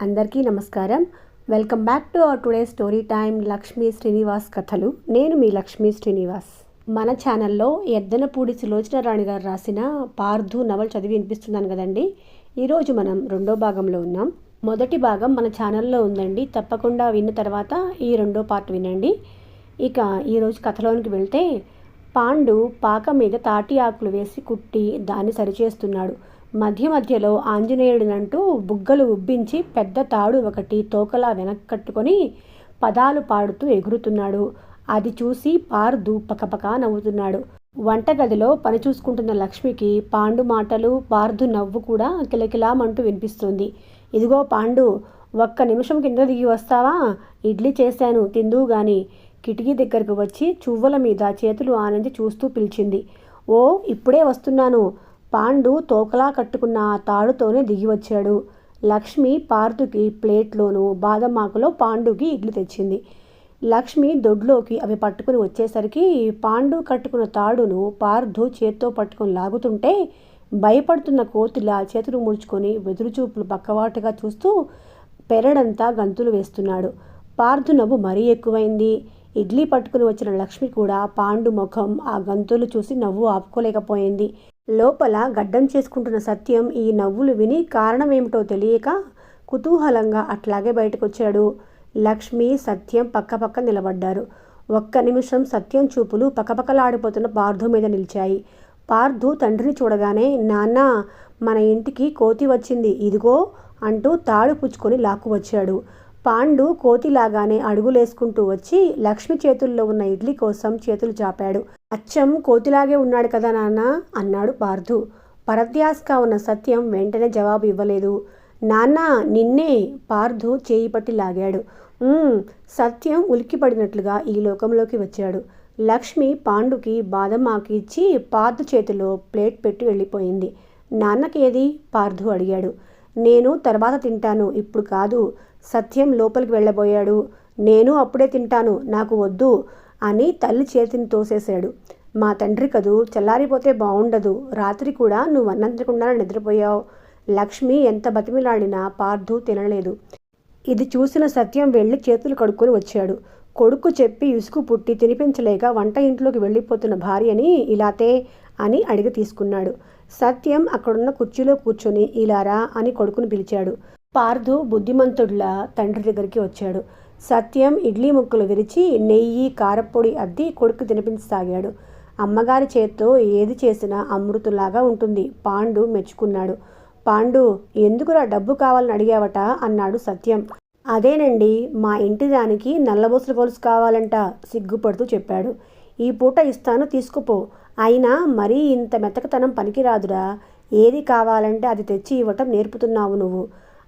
అందరికీ నమస్కారం. Welcome back to our today story time Lakshmi Srinivas కథలు. నేను మీ లక్ష్మీ శ్రీనివాస్. మన ఛానల్లో ఎద్దనపూడి సులోచన రాణి గారు రాసిన పార్థు నవల చదివి వినిపిస్తున్నాను కదండి. ఈరోజు మనం రెండో భాగంలో ఉన్నాం. మొదటి భాగం మన ఛానల్లో ఉందండి, తప్పకుండా విన్న తర్వాత ఈ రెండో పార్ట్ వినండి. ఇక ఈరోజు కథలోనికి వెళ్తే, పాండు పాక మీద తాటి ఆకులు వేసి కుట్టి దాన్ని సరిచేస్తున్నాడు. మధ్యలో ఆంజనేయుడినంటూ బుగ్గలు ఉబ్బించి పెద్ద తాడు ఒకటి తోకలా వెనక్కట్టుకొని పదాలు పాడుతూ ఎగురుతున్నాడు. అది చూసి పార్దు పకపకా నవ్వుతున్నాడు. వంటగదిలో పని చూసుకుంటున్న లక్ష్మికి పాండు మాటలు, పార్దు నవ్వు కూడా కిలకిలామంటూ వినిపిస్తుంది. ఇదిగో పాండు, ఒక్క నిమిషం కింద దిగి వస్తావా? ఇడ్లీ చేశాను, తిందువు గాని. కిటికీ దగ్గరకు వచ్చి చువ్వల మీద చేతులు ఆనంది చూస్తూ పిలిచింది. ఓ, ఇప్పుడే వస్తున్నాను. పాండు తోకలా కట్టుకున్న ఆ తాడుతోనే దిగి వచ్చాడు. లక్ష్మి పార్దుకి ప్లేట్లోనూ బాదమాకులో పాండుకి ఇడ్లీ తెచ్చింది. లక్ష్మి దొడ్లోకి అవి పట్టుకుని వచ్చేసరికి పాండు కట్టుకున్న తాడును పార్దు చేత్తో పట్టుకుని లాగుతుంటే భయపడుతున్న కోతిలా చేతులు ముడుచుకొని వెదురుచూపులు పక్కవాటుగా చూస్తూ పెరడంతా గంతులు వేస్తున్నాడు. పార్దు నవ్వు మరీ ఎక్కువైంది. ఇడ్లీ పట్టుకుని వచ్చిన లక్ష్మి కూడా పాండు ముఖం, ఆ గంతులు చూసి నవ్వు ఆపుకోలేకపోయింది. లోపల గడ్డం చేసుకుంటున్న సత్యం ఈ నవ్వులు విని కారణమేమిటో తెలియక కుతూహలంగా అట్లాగే బయటకొచ్చాడు. లక్ష్మి, సత్యం పక్కపక్క నిలబడ్డారు. ఒక్క నిమిషం సత్యం చూపులు పక్కపక్కలాడిపోతున్న పార్దు మీద నిలిచాయి. పార్దు తండ్రిని చూడగానే, నాన్న, మన ఇంటికి కోతి వచ్చింది, ఇదిగో అంటూ తాడు పుచ్చుకొని లాక్కు వచ్చాడు. పాండు కోతిలాగానే అడుగులేసుకుంటూ వచ్చి లక్ష్మి చేతుల్లో ఉన్న ఇడ్లీ కోసం చేతులు చాపాడు. అచ్చం కోతిలాగే ఉన్నాడు కదా నాన్న అన్నాడు పార్దు. పరధ్యాసగా ఉన్న సత్యం వెంటనే జవాబు ఇవ్వలేదు. నాన్న, నిన్నే పార్దు చేయి పట్టి లాగాడు. సత్యం ఉలిక్కిపడినట్లుగా ఈ లోకంలోకి వచ్చాడు. లక్ష్మి పాండుకి బాదమాకు ఇచ్చి పార్దు చేతిలో ప్లేట్ పెట్టి వెళ్ళిపోయింది. నాన్నకేది? పార్దు అడిగాడు. నేను తర్వాత తింటాను, ఇప్పుడు కాదు. సత్యం లోపలికి వెళ్ళబోయాడు. నేను అప్పుడే తింటాను, నాకు వద్దు అని తల్లి చేతిని తోసేశాడు. మా తండ్రి కదూ, చల్లారిపోతే బాగుండదు. రాత్రి కూడా నువ్వు అన్నం తినకుండా నిద్రపోయావు. లక్ష్మి ఎంత బతిమిలాడినా పార్దు తినలేదు. ఇది చూసిన సత్యం వెళ్ళి చేతులు కడుక్కొని వచ్చాడు. కొడుకు చెప్పి ఇసుకు పుట్టి తినిపించలేక వంట ఇంట్లోకి వెళ్ళిపోతున్న భార్యని ఇలాతే అని అడిగి తీసుకున్నాడు. సత్యం అక్కడున్న కుర్చీలో కూర్చొని ఇలారా అని కొడుకుని పిలిచాడు. పార్దు బుద్ధిమంతుడిలా తండ్రి దగ్గరికి వచ్చాడు. సత్యం ఇడ్లీ ముక్కలు విరిచి నెయ్యి, కారప్పొడి అద్ది కొడుకు తినిపించసాగాడు. అమ్మగారి చేత్తో ఏది చేసినా అమృతంలాగా ఉంటుంది, పాండు మెచ్చుకున్నాడు. పాండు, ఎందుకురా డబ్బు కావాలని అడిగావట అన్నాడు సత్యం. అదేనండి, మా ఇంటి దానికి నల్లబోసల గొలుసు కావాలంట సిగ్గుపడుతూ చెప్పాడు. ఈ పూట ఇస్తాను, తీసుకుపో. అయినా మరీ ఇంత మెతకతనం పనికిరాదురా. ఏది కావాలంటే అది తెచ్చి ఇవ్వటం నేర్పుతున్నావు నువ్వు.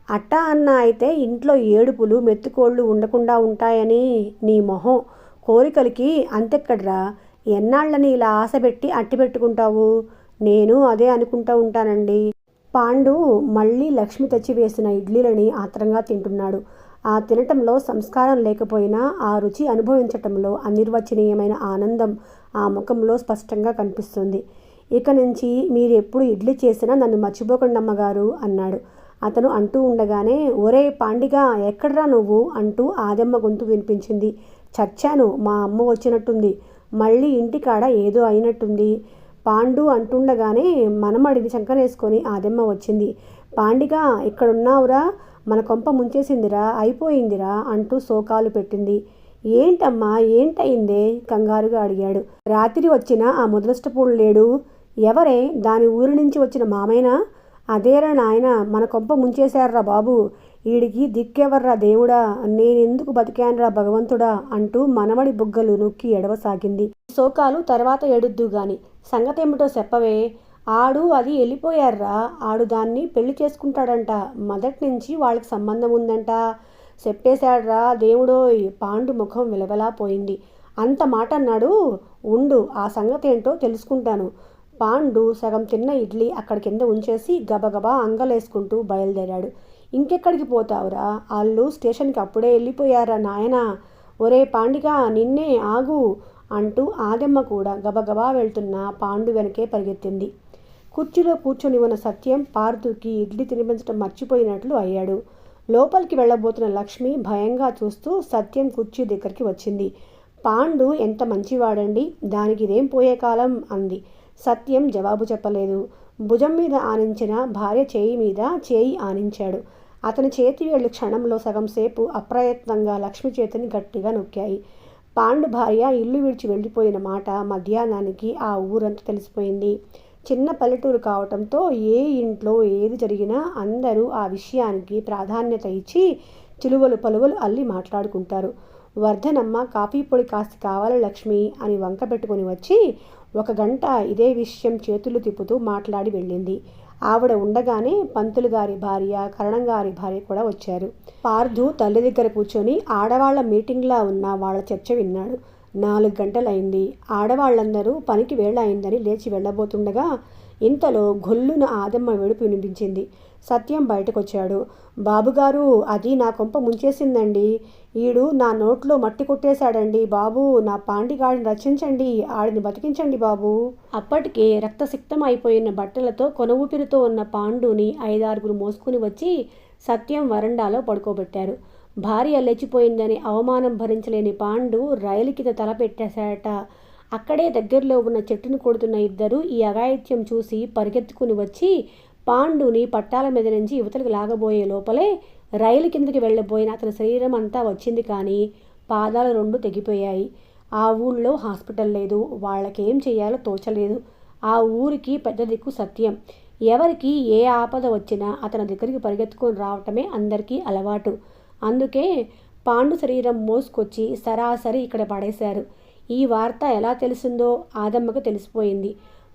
అట్టా అన్న అయితే ఇంట్లో ఏడుపులు మెత్తుకోళ్ళు ఉండకుండా ఉంటాయని. నీ మొహం, కోరికలకి అంతెక్కడ్రా. ఎన్నాళ్ళని ఇలా ఆశపెట్టి అట్టి పెట్టుకుంటావు? నేను అదే అనుకుంటూ ఉంటానండి. పాండు మళ్ళీ లక్ష్మి తెచ్చి వేసిన ఇడ్లీలని ఆత్రంగా తింటున్నాడు. ఆ తినటంలో సంస్కారం లేకపోయినా ఆ రుచి అనుభవించటంలో అనిర్వచనీయమైన ఆనందం ఆ ముఖంలో స్పష్టంగా కనిపిస్తుంది. ఇక నుంచి మీరు ఎప్పుడు ఇడ్లీ చేసినా నన్ను మర్చిపోకండి అమ్మగారు అన్నాడు. అతను అంటూ ఉండగానే, ఒరే పాండిగా, ఎక్కడ్రా నువ్వు అంటూ ఆదమ్మ గొంతు వినిపించింది. చచ్చాను, మా అమ్మ వచ్చినట్టుంది. మళ్ళీ ఇంటికాడ ఏదో అయినట్టుంది. పాండు అంటుండగానే మనమడిని చంకనేసుకొని ఆదమ్మ వచ్చింది. పాండిగా, ఇక్కడున్నావురా, మన కొంప ముంచేసిందిరా, అయిపోయిందిరా అంటూ శోకాలు పెట్టింది. ఏంటమ్మా, ఏంటయిందే కంగారుగా అడిగాడు. రాత్రి వచ్చిన ఆ ముదనష్టపూడు లేడు? ఎవరే? దాని ఊరి నుంచి వచ్చిన మామైనా? అదేరా నాయన, మన కొంప ముంచేశారా బాబు. ఈడికి దిక్కెవర్రా దేవుడా, నేనెందుకు బతికానురా భగవంతుడా అంటూ మనవడి బుగ్గలు నొక్కి ఎడవసాగింది. శోకాలు తర్వాత ఏడుద్దు గాని, సంగతేమిటో చెప్పవే. ఆడు అది వెళ్ళిపోయారా. ఆడు దాన్ని పెళ్లి చేసుకుంటాడంట. మొదటి నుంచి వాళ్ళకి సంబంధం ఉందంట. చెప్పేశాడ్రా దేవుడోయ్. పాండు ముఖం విలవలా పోయింది. అంత మాట అన్నాడు. ఉండు, ఆ సంగతేంటో తెలుసుకుంటాను. పాండు సగం తిన్న ఇడ్లీ అక్కడ కింద ఉంచేసి గబగబా అంగలేసుకుంటూ బయలుదేరాడు. ఇంకెక్కడికి పోతావురా, వాళ్ళు స్టేషన్కి అప్పుడే వెళ్ళిపోయారా నాయనా. ఒరే పాండిగా, నిన్నే, ఆగు అంటూ ఆదమ్మ కూడా గబగబా వెళ్తున్న పాండు వెనకే పరిగెత్తింది. కుర్చీలో కూర్చొని ఉన్న సత్యం పార్దుకి ఇడ్లీ తినిపించడం మర్చిపోయినట్లు అయ్యాడు. లోపలికి వెళ్ళబోతున్న లక్ష్మి భయంగా చూస్తూ సత్యం కుర్చీ దగ్గరికి వచ్చింది. పాండు ఎంత మంచివాడండి, దానికి ఇదేం పోయే కాలం అంది. సత్యం జవాబు చెప్పలేదు. భుజం మీద ఆనించిన భార్య చేయి మీద చేయి ఆనించాడు. అతని చేతి వేళ్ళు క్షణంలో సగం సేపు అప్రయత్నంగా లక్ష్మి చేతిని గట్టిగా నొక్కాయి. పాండు భార్య ఇల్లు విడిచి వెళ్ళిపోయిన మాట మధ్యాహ్నానికి ఆ ఊరంతా తెలిసిపోయింది. చిన్న పల్లెటూరు కావటంతో ఏ ఇంట్లో ఏది జరిగినా అందరూ ఆ విషయానికి ప్రాధాన్యత ఇచ్చి చిలువలు పలువలు అల్లి మాట్లాడుకుంటారు. వర్ధనమ్మ కాఫీ పొడి కాస్త కావాలి లక్ష్మి అని వంక పెట్టుకుని వచ్చి 1 గంట ఇదే విషయం చేతులు తిప్పుతూ మాట్లాడి వెళ్ళింది. ఆవిడ ఉండగానే పంతులు గారి భార్య, కరణం గారి భార్య కూడా వచ్చారు. పార్థు తల్లి దగ్గర కూర్చొని ఆడవాళ్ల మీటింగ్లా ఉన్న వాళ్ళ చర్చ విన్నాడు. 4 గంటలైంది. ఆడవాళ్ళందరూ పనికి వేళ అయిందని లేచి వెళ్ళబోతుండగా ఇంతలో గొల్లున ఆదమ్మ వెడుపు వినిపించింది. సత్యం బయటకొచ్చాడు. బాబుగారు, అది నా కొంప ముంచేసిందండి. ఈడు నా నోట్లో మట్టి కొట్టేశాడండి బాబు, నా పాండిగాడిని రక్షించండి, ఆడిని బతికించండి బాబు. అప్పటికే రక్తసిక్తం అయిపోయిన బట్టలతో కొనవుపిరితో ఉన్న పాండుని 5-6 మోసుకుని వచ్చి సత్యం వరండాలో పడుకోబెట్టారు. భార్య లేచిపోయిందని అవమానం భరించలేని పాండు రైలు కింద తల పెట్టేశాట. అక్కడే దగ్గరలో ఉన్న చెట్టును కొడుతున్న ఇద్దరు ఈ అఘాయిత్యం చూసి పరిగెత్తుకుని వచ్చి పాండుని పట్టాల మీద నుంచి యువతలకు లాగబోయే లోపలే రైలు కిందకి వెళ్ళబోయిన అతని శరీరం అంతా వచ్చింది, కానీ పాదాలు 2 తెగిపోయాయి. ఆ ఊళ్ళో హాస్పిటల్ లేదు. వాళ్ళకేం చెయ్యాలో తోచలేదు. ఆ ఊరికి పెద్ద దిక్కు సత్యం. ఎవరికి ఏ ఆపద వచ్చినా అతని దగ్గరికి పరిగెత్తుకొని రావటమే అందరికీ అలవాటు. అందుకే పాండు శరీరం మోసుకొచ్చి సరాసరి ఇక్కడ పడేశారు. ఈ వార్త ఎలా తెలిసిందో ఆదమ్మకు తెలిసిపోయింది.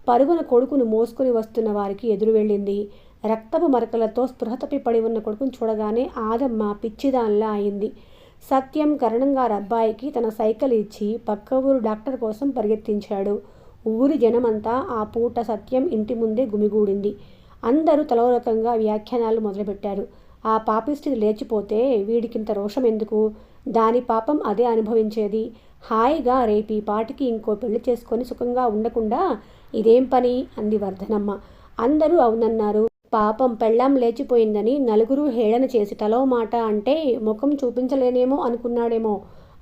పరుగున కొడుకును మోసుకుని వస్తున్న వారికి ఎదురు వెళ్ళింది. రక్తపు మరకలతో స్పృహ తప్పి పడి ఉన్న కొడుకును చూడగానే ఆదమ్మ పిచ్చిదానిలా అయింది. సత్యం కరణం గారి అబ్బాయికి తన సైకిల్ ఇచ్చి పక్క ఊరు డాక్టర్ కోసం పరిగెత్తించాడు. ఊరి జనమంతా ఆ పూట సత్యం ఇంటి ముందే గుమిగూడింది. అందరూ తలో రకంగా వ్యాఖ్యానాలు మొదలుపెట్టారు. ఆ పాపిష్టిది లేచిపోతే వీడికింత రోషం ఎందుకు? దాని పాపం అదే అనుభవించేది. హాయిగా రేపీ పాటికి ఇంకో పెళ్లి చేసుకొని సుఖంగా ఉండకుండా ఇదేం పని అంది వర్ధనమ్మ. అందరూ అవునన్నారు. పాపం పెళ్ళాం లేచిపోయిందని నలుగురు హేళన చేసి తలో మాట అంటే ముఖం చూపించలేనేమో అనుకున్నాడేమో.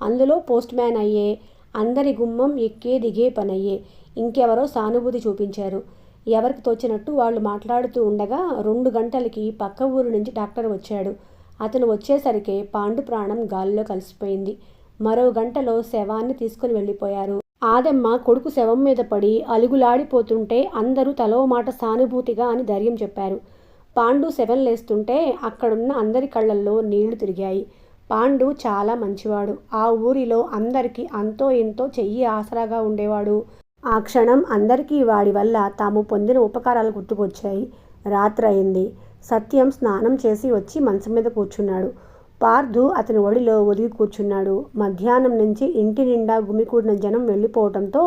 అందులో పోస్ట్ మ్యాన్ అయ్యే, అందరి గుమ్మం ఎక్కే దిగే పనయ్యే. ఇంకెవరో సానుభూతి చూపించారు. ఎవరికి తోచినట్టు వాళ్ళు మాట్లాడుతూ ఉండగా 2 గంటలకి పక్క ఊరు నుంచి డాక్టర్ వచ్చాడు. అతను వచ్చేసరికి పాండు ప్రాణం గాలిలో కలిసిపోయింది. మరో గంటలో శవాన్ని తీసుకుని వెళ్ళిపోయారు. ఆదమ్మ కొడుకు శవం మీద పడి అలుగులాడిపోతుంటే అందరూ తలో మాట సానుభూతిగా అని ధైర్యం చెప్పారు. పాండు శవం లేస్తుంటే అక్కడున్న అందరి కళ్ళల్లో నీళ్లు తిరిగాయి. పాండు చాలా మంచివాడు. ఆ ఊరిలో అందరికీ అంతో ఇంతో చెయ్యి ఆసరాగా ఉండేవాడు. ఆ క్షణం అందరికీ వాడి వల్ల తాము పొందిన ఉపకారాలు గుర్తుకొచ్చాయి. రాత్రి అయింది. సత్యం స్నానం చేసి వచ్చి మంచం మీద కూర్చున్నాడు. పార్థు అతని ఒడిలో ఒదిగి కూర్చున్నాడు. మధ్యాహ్నం నుంచి ఇంటి నిండా గుమికూడిన జనం వెళ్ళిపోవటంతో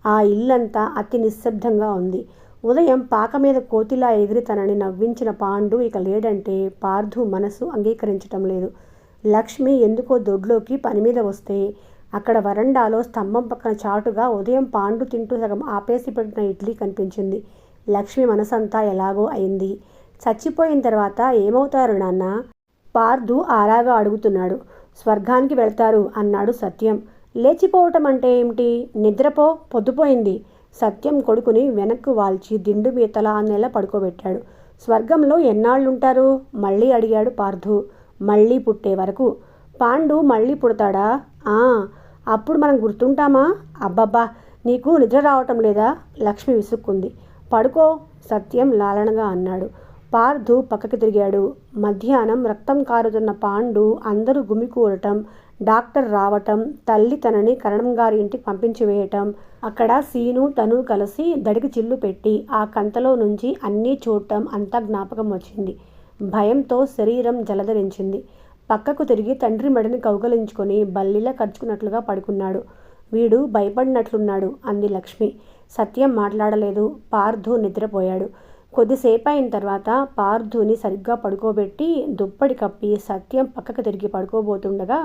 ఆ ఇల్లంతా అతి నిశ్శబ్దంగా ఉంది. ఉదయం పాక మీద కోతిలా ఎగిరి తనని నవ్వించిన పాండు ఇక లేడంటే పార్థు మనసు అంగీకరించటం లేదు. లక్ష్మి ఎందుకో దొడ్లోకి పని మీద వస్తే అక్కడ వరండాలో స్తంభం పక్కన చాటుగా ఉదయం పాండు తింటూ సగం ఆపేసి పెట్టిన ఇడ్లీ కనిపించింది. లక్ష్మి మనసంతా ఎలాగో అయింది. చచ్చిపోయిన తర్వాత ఏమవుతారు నాన్న? పార్థు ఆరాగా అడుగుతున్నాడు. స్వర్గానికి వెళ్తారు అన్నాడు సత్యం. లేచిపోవటం అంటే ఏమిటి? నిద్రపో, పొద్దుపోయింది. సత్యం కొడుకుని వెనక్కు వాల్చి దిండు మీద తల నెల పడుకోబెట్టాడు. స్వర్గంలో ఎన్నాళ్ళుంటారు? మళ్ళీ అడిగాడు పార్థు. మళ్ళీ పుట్టే వరకు. పాండు మళ్ళీ పుడతాడా? అప్పుడు మనం గుర్తుంటామా? అబ్బబ్బా, నీకు నిద్ర రావటం లేదా? లక్ష్మి విసుక్కుంది. పడుకో, సత్యం లాలనగా అన్నాడు. పార్థు పక్కకి తిరిగాడు. మధ్యాహ్నం రక్తం కారుతున్న పాండు, అందరూ గుమికూడటం, డాక్టర్ రావటం, తల్లి తనని కరణం గారి ఇంటికి పంపించి వేయటం, అక్కడ సీను తను కలిసి దడికి చిల్లు పెట్టి ఆ కంతలో నుంచి అన్నీ చూడటం అంతా జ్ఞాపకం వచ్చింది. భయంతో శరీరం జలధరించింది. పక్కకు తిరిగి తండ్రి మెడని కౌగలించుకొని బల్లిలా ఖర్చుకున్నట్లుగా పడుకున్నాడు. వీడు భయపడినట్లున్నాడు అంది లక్ష్మి. సత్యం మాట్లాడలేదు. పార్థు నిద్రపోయాడు. కొద్దిసేపు అయిన తర్వాత పార్థుని సరిగ్గా పడుకోబెట్టి దుప్పటి కప్పి సత్యం పక్కకు తిరిగి పడుకోబోతుండగా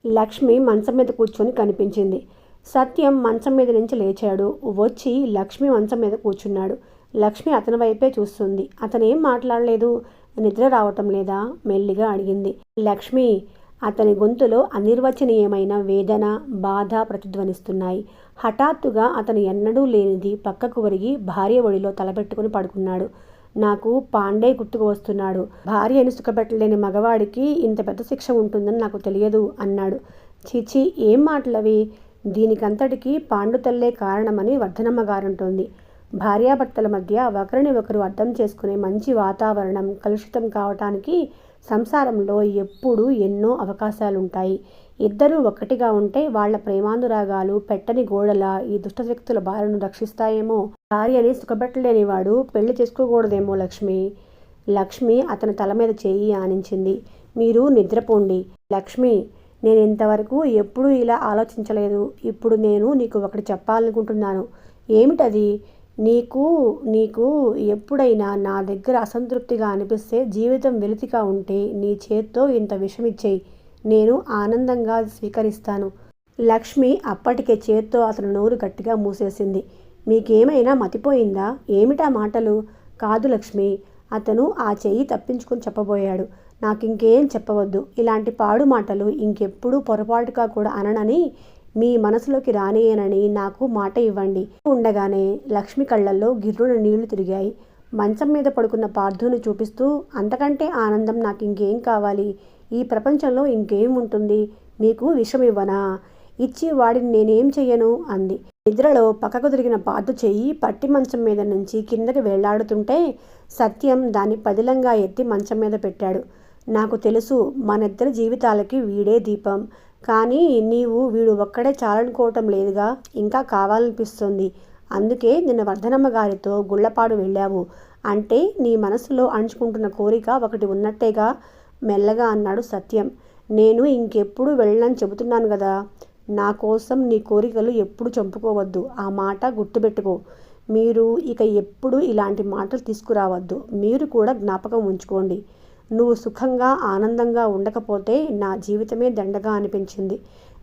లక్ష్మి మంచం మీద కూర్చొని కనిపించింది. సత్యం మంచం మీద నుంచి లేచాడు. వచ్చి లక్ష్మి మంచం మీద కూర్చున్నాడు. లక్ష్మి అతని వైపే చూస్తుంది. అతనేం మాట్లాడలేదు. నిద్ర రావటం లేదా? మెల్లిగా అడిగింది. లక్ష్మి. అతని గొంతులో అనిర్వచనీయమైన వేదన, బాధ ప్రతిధ్వనిస్తున్నాయి. హఠాత్తుగా అతను ఎన్నడూ లేనిది పక్కకు ఒరిగి భార్య ఒడిలో తలపెట్టుకుని పడుకున్నాడు. నాకు పాండే గుర్తుకు వస్తున్నాడు. భార్యని సుఖపెట్టలేని మగవాడికి ఇంత పెద్ద శిక్ష ఉంటుందని నాకు తెలియదు అన్నాడు. చీచి, ఏం మాటలవి? దీనికంతటికీ పాండుతల్లే కారణమని వర్ధనమ్మ గారంటోంది. భార్యాభర్తల మధ్య ఒకరిని ఒకరు అర్థం చేసుకునే మంచి వాతావరణం కలుషితం కావటానికి సంసారంలో ఎప్పుడూ ఎన్నో అవకాశాలుంటాయి. ఇద్దరూ ఒక్కటిగా ఉంటే వాళ్ల ప్రేమానురాగాలు పెట్టని గోడల ఈ దుష్టశక్తుల బారిను రక్షిస్తాయేమో. భార్యని సుఖపెట్టలేనివాడు పెళ్లి చేసుకోకూడదేమో లక్ష్మి. లక్ష్మి అతని తల మీద చేయి ఆనించింది. మీరు నిద్రపోండి. లక్ష్మి, నేను ఇంతవరకు ఎప్పుడూ ఇలా ఆలోచించలేదు. ఇప్పుడు నేను నీకు ఒకటి చెప్పాలనుకుంటున్నాను. ఏమిటది? నీకు ఎప్పుడైనా నా దగ్గర అసంతృప్తిగా అనిపిస్తే, జీవితం వెలితిగా ఉంటే నీ చేత్తో ఇంత విషమిచ్చేయి. నేను ఆనందంగా స్వీకరిస్తాను. లక్ష్మి అప్పటికే చేత్తో అతను నోరు గట్టిగా మూసేసింది. మీకేమైనా మతిపోయిందా? ఏమిటా మాటలు? కాదు లక్ష్మి. అతను ఆ చెయ్యి తప్పించుకుని చెప్పబోయాడు. నాకింకేం చెప్పవద్దు. ఇలాంటి పాడు మాటలు ఇంకెప్పుడూ పొరపాటుగా కూడా అననని, మీ మనసులోకి రానియనని నాకు మాట ఇవ్వండి. ఉండగానే లక్ష్మి కళ్ళల్లో గిర్రున నీళ్లు తిరిగాయి. మంచం మీద పడుకున్న పార్థుని చూపిస్తూ, అంతకంటే ఆనందం నాకు ఇంకేం కావాలి? ఈ ప్రపంచంలో ఇంకేం ఉంటుంది? మీకు విషం ఇవ్వనా? ఇచ్చి వాడిని నేనేం చెయ్యను అంది. నిద్రలో పక్కకు తిరిగిన పార్థు చెయ్యి పట్టి మంచం మీద నుంచి కిందకి వేళ్లాడుతుంటే సత్యం దాన్ని పదిలంగా ఎత్తి మంచం మీద పెట్టాడు. నాకు తెలుసు, మనిద్దరి జీవితాలకి వీడే దీపం. కానీ నీవు వీడు ఒక్కడే చాలనుకోవటం లేదుగా, ఇంకా కావాలనిపిస్తుంది. అందుకే నిన్న వర్ధనమ్మ గారితో గుళ్లపాడు వెళ్ళావు. అంటే నీ మనసులో అణుచుకుంటున్న కోరిక ఒకటి ఉన్నట్టేగా, మెల్లగా అన్నాడు సత్యం. నేను ఇంకెప్పుడు వెళ్ళనని చెబుతున్నాను కదా. నా కోసం నీ కోరికలు ఎప్పుడు చంపుకోవద్దు. ఆ మాట గుర్తుపెట్టుకో. మీరు ఇక ఎప్పుడు ఇలాంటి మాటలు తీసుకురావద్దు. మీరు కూడా జ్ఞాపకం ఉంచుకోండి. నువ్వు సుఖంగా ఆనందంగా ఉండకపోతే నా జీవితమే దండగా అనిపించింది.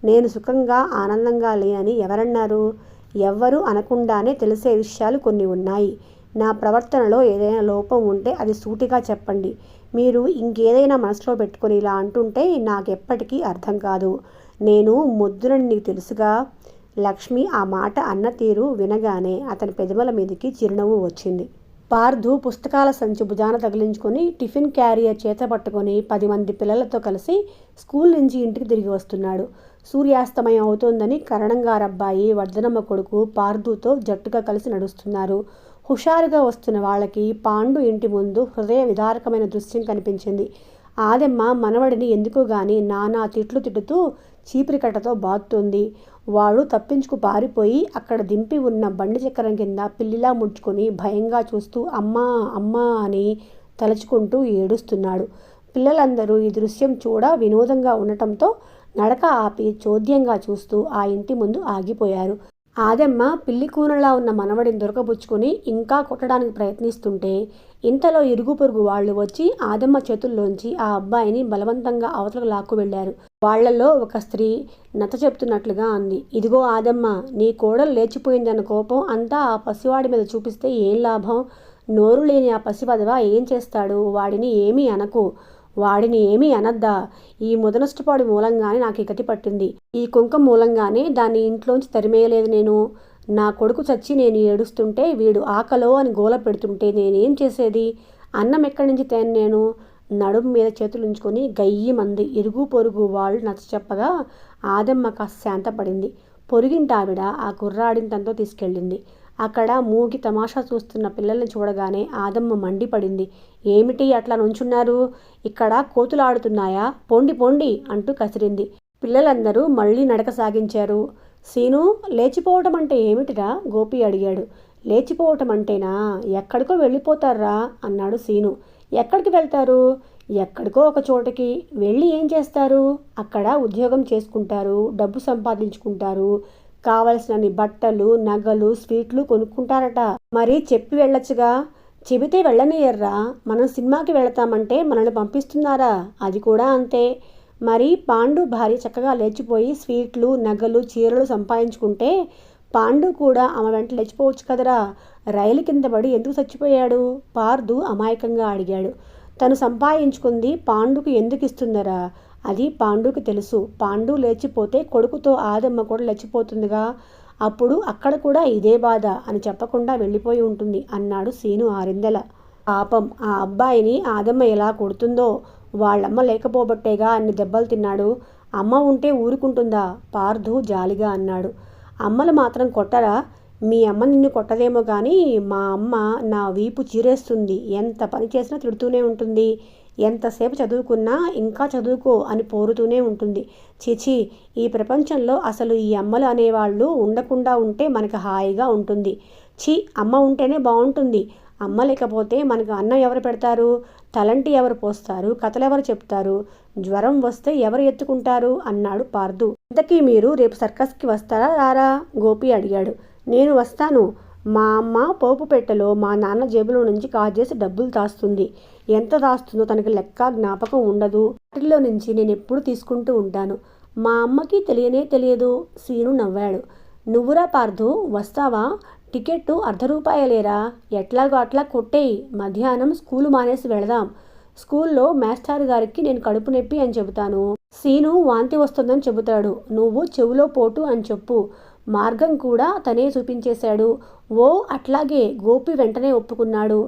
నేను సుఖంగా ఆనందంగా లేనని ఎవరన్నారు? ఎవ్వరూ అనకుండానే తెలిసే విషయాలు కొన్ని ఉన్నాయి. నా ప్రవర్తనలో ఏదైనా లోపం ఉంటే అది సూటిగా చెప్పండి. మీరు ఇంకేదైనా మనసులో పెట్టుకొని ఇలా అంటుంటే నాకెప్పటికీ అర్థం కాదు. నేను మొద్దునని నీకు తెలుసుగా. లక్ష్మి ఆ మాట అన్న తీరు వినగానే అతని పెదవుల మీదకి చిరునవ్వు వచ్చింది. పార్థు పుస్తకాల సంచి భుజాన తగిలించుకొని టిఫిన్ క్యారియర్ చేత పట్టుకొని 10 మంది పిల్లలతో కలిసి స్కూల్ నుంచి ఇంటికి తిరిగి వస్తున్నాడు. సూర్యాస్తమయం అవుతోందని కరణంగారబ్బాయి వర్ధనమ్మ కొడుకు పార్థుతో జట్టుగా కలిసి నడుస్తున్నారు. హుషారుగా వస్తున్న వాళ్ళకి పాండు ఇంటి ముందు హృదయ విదారకమైన దృశ్యం కనిపించింది. ఆదెమ్మ మనవడిని ఎందుకో గాని నానా తిట్లు తిట్టుతూ చీపిరికట్టతో బాదుతోంది. వాడు తప్పించుకు పారిపోయి అక్కడ దింపి ఉన్న బండి చక్రం కింద పిల్లిలా ముడుచుకొని భయంగా చూస్తూ అమ్మా అమ్మా అని తలుచుకుంటూ ఏడుస్తున్నాడు. పిల్లలందరూ ఈ దృశ్యం చూడ వినోదంగా ఉండటంతో నడక ఆపి చోద్యంగా చూస్తూ ఆ ఇంటి ముందు ఆగిపోయారు. ఆదెమ్మ పిల్లి కూనలా ఉన్న మనవడిని దొరకబుచ్చుకొని ఇంకా కొట్టడానికి ప్రయత్నిస్తుంటే ఇంతలో ఇరుగు పొరుగు వాళ్ళు వచ్చి ఆదెమ్మ చేతుల్లోంచి ఆ అబ్బాయిని బలవంతంగా అవతలకు లాక్కు వెళ్లారు. వాళ్లలో ఒక స్త్రీ నచ్చ చెప్తున్నట్లుగా అంది. ఇదిగో ఆదెమ్మ, నీ కోడలు లేచిపోయిందన్న కోపం అంతా ఆ పసివాడి మీద చూపిస్తే ఏం లాభం? నోరు లేని ఆ పసివదవ ఏం చేస్తాడు? వాడిని ఏమీ అనద్దా. ఈ ముదనష్టపాడు మూలంగానే నాకు ఈ గతి పట్టింది. ఈ కుంకం మూలంగానే దాన్ని ఇంట్లోంచి తరిమేయలేదు నేను. నా కొడుకు చచ్చి నేను ఏడుస్తుంటే వీడు ఆకలో అని గోల పెడుతుంటే నేనేం చేసేది? అన్నం ఎక్కడి నుంచి తేను నేను? నడుము మీద చేతులుంచుకొని గయ్యిమంది. ఇరుగు పొరుగు వాళ్ళు నచ్చ చెప్పగా ఆదమ్మ కాస్త శాంతపడింది. పొరుగింటావిడ ఆ కుర్రాడిని తనతో తీసుకెళ్ళింది. అక్కడ మూగి తమాషా చూస్తున్న పిల్లల్ని చూడగానే ఆదమ్మ మండిపడింది. ఏమిటి అట్లా నుంచున్నారు? ఇక్కడ కోతులాడుతున్నాయా? పోండి పోండి అంటూ కసిరింది. పిల్లలందరూ మళ్ళీ నడక సాగించారు. సీను, లేచిపోవటం అంటే ఏమిటిరా? గోపి అడిగాడు. లేచిపోవటం అంటేనా? ఎక్కడికో వెళ్ళిపోతారా అన్నాడు సీను. ఎక్కడికి వెళ్తారు? ఎక్కడికో ఒక చోటకి వెళ్ళి ఏం చేస్తారు? అక్కడ ఉద్యోగం చేసుకుంటారు, డబ్బు సంపాదించుకుంటారు, కావలసినన్ని బట్టలు, నగలు, స్వీట్లు కొనుక్కుంటారట. మరి చెప్పి వెళ్ళొచ్చుగా. చెబితే వెళ్ళనియర్రా. మనం సినిమాకి వెళతామంటే మనల్ని పంపిస్తున్నారా? అది కూడా అంతే. మరి పాండు భార్య చక్కగా లేచిపోయి స్వీట్లు, నగలు, చీరలు సంపాదించుకుంటే పాండు కూడా ఆమె వెంట లేచిపోవచ్చు కదరా. రైలు కింద పడి ఎందుకు చచ్చిపోయాడు? పార్థు అమాయకంగా అడిగాడు. తను సంపాదించుకుంది పాండుకు ఎందుకు ఇస్తుందరా? అది పాండుకి తెలుసు. పాండు లేచిపోతే కొడుకుతో ఆదమ్మ కూడా లేచిపోతుందిగా, అప్పుడు అక్కడ కూడా ఇదే బాధ అని చెప్పకుండా వెళ్ళిపోయి ఉంటుంది అన్నాడు సీను ఆరిందెల. పాపం ఆ అబ్బాయిని ఆదమ్మ ఎలా కొడుతుందో, వాళ్ళమ్మ లేకపోబట్టేగా అన్ని దెబ్బలు తిన్నాడు. అమ్మ ఉంటే ఊరుకుంటుందా? పార్థు జాలిగా అన్నాడు. అమ్మలు మాత్రం కొట్టరా? మీ అమ్మ నిన్ను కొట్టదేమో కానీ మా అమ్మ నా వీపు చీరేస్తుంది. ఎంత పని చేసినా తిడుతూనే ఉంటుంది. ఎంతసేపు చదువుకున్నా ఇంకా చదువుకో అని పోరుతూనే ఉంటుంది. చిచి, ఈ ప్రపంచంలో అసలు ఈ అమ్మలు అనేవాళ్ళు ఉండకుండా ఉంటే మనకు హాయిగా ఉంటుంది. ఛీ, అమ్మ ఉంటేనే బాగుంటుంది. అమ్మ లేకపోతే మనకు అన్నం ఎవరు పెడతారు? తలంటి ఎవరు పోస్తారు? కథలెవరు చెప్తారు? జ్వరం వస్తే ఎవరు ఎత్తుకుంటారు అన్నాడు పార్థు. ఇంతకీ మీరు రేపు సర్కస్కి వస్తారా రారా? గోపి అడిగాడు. నేను వస్తాను. మా అమ్మ పోపు పెట్టెలో మా నాన్న జేబులో నుంచి కాజేసి డబ్బులు దాస్తుంది. ఎంత దాస్తుందో తనకి లెక్క జ్ఞాపకం ఉండదు. వాటిల్లో నుంచి నేను ఎప్పుడు తీసుకుంటూ ఉంటాను. మా అమ్మకి తెలియనే తెలియదు. సీను నవ్వాడు. నువ్వురా పార్థు, వస్తావా? టికెట్టు ₹1/2 ఎట్లాగో అట్లా కొట్టేయి. మధ్యాహ్నం స్కూలు మానేసి వెళదాం. స్కూల్లో మాస్టర్ గారికి నేను కడుపు నొప్పి అని చెబుతాను. సీను వాంతి వస్తుందని చెబుతాడు. నువ్వు చెవులో పోటు అని చెప్పు. మార్గం కూడా తనే చూపించేశాడు. ఓ అట్లాగే. గోపి వెంటనే ఒప్పుకున్నాడు.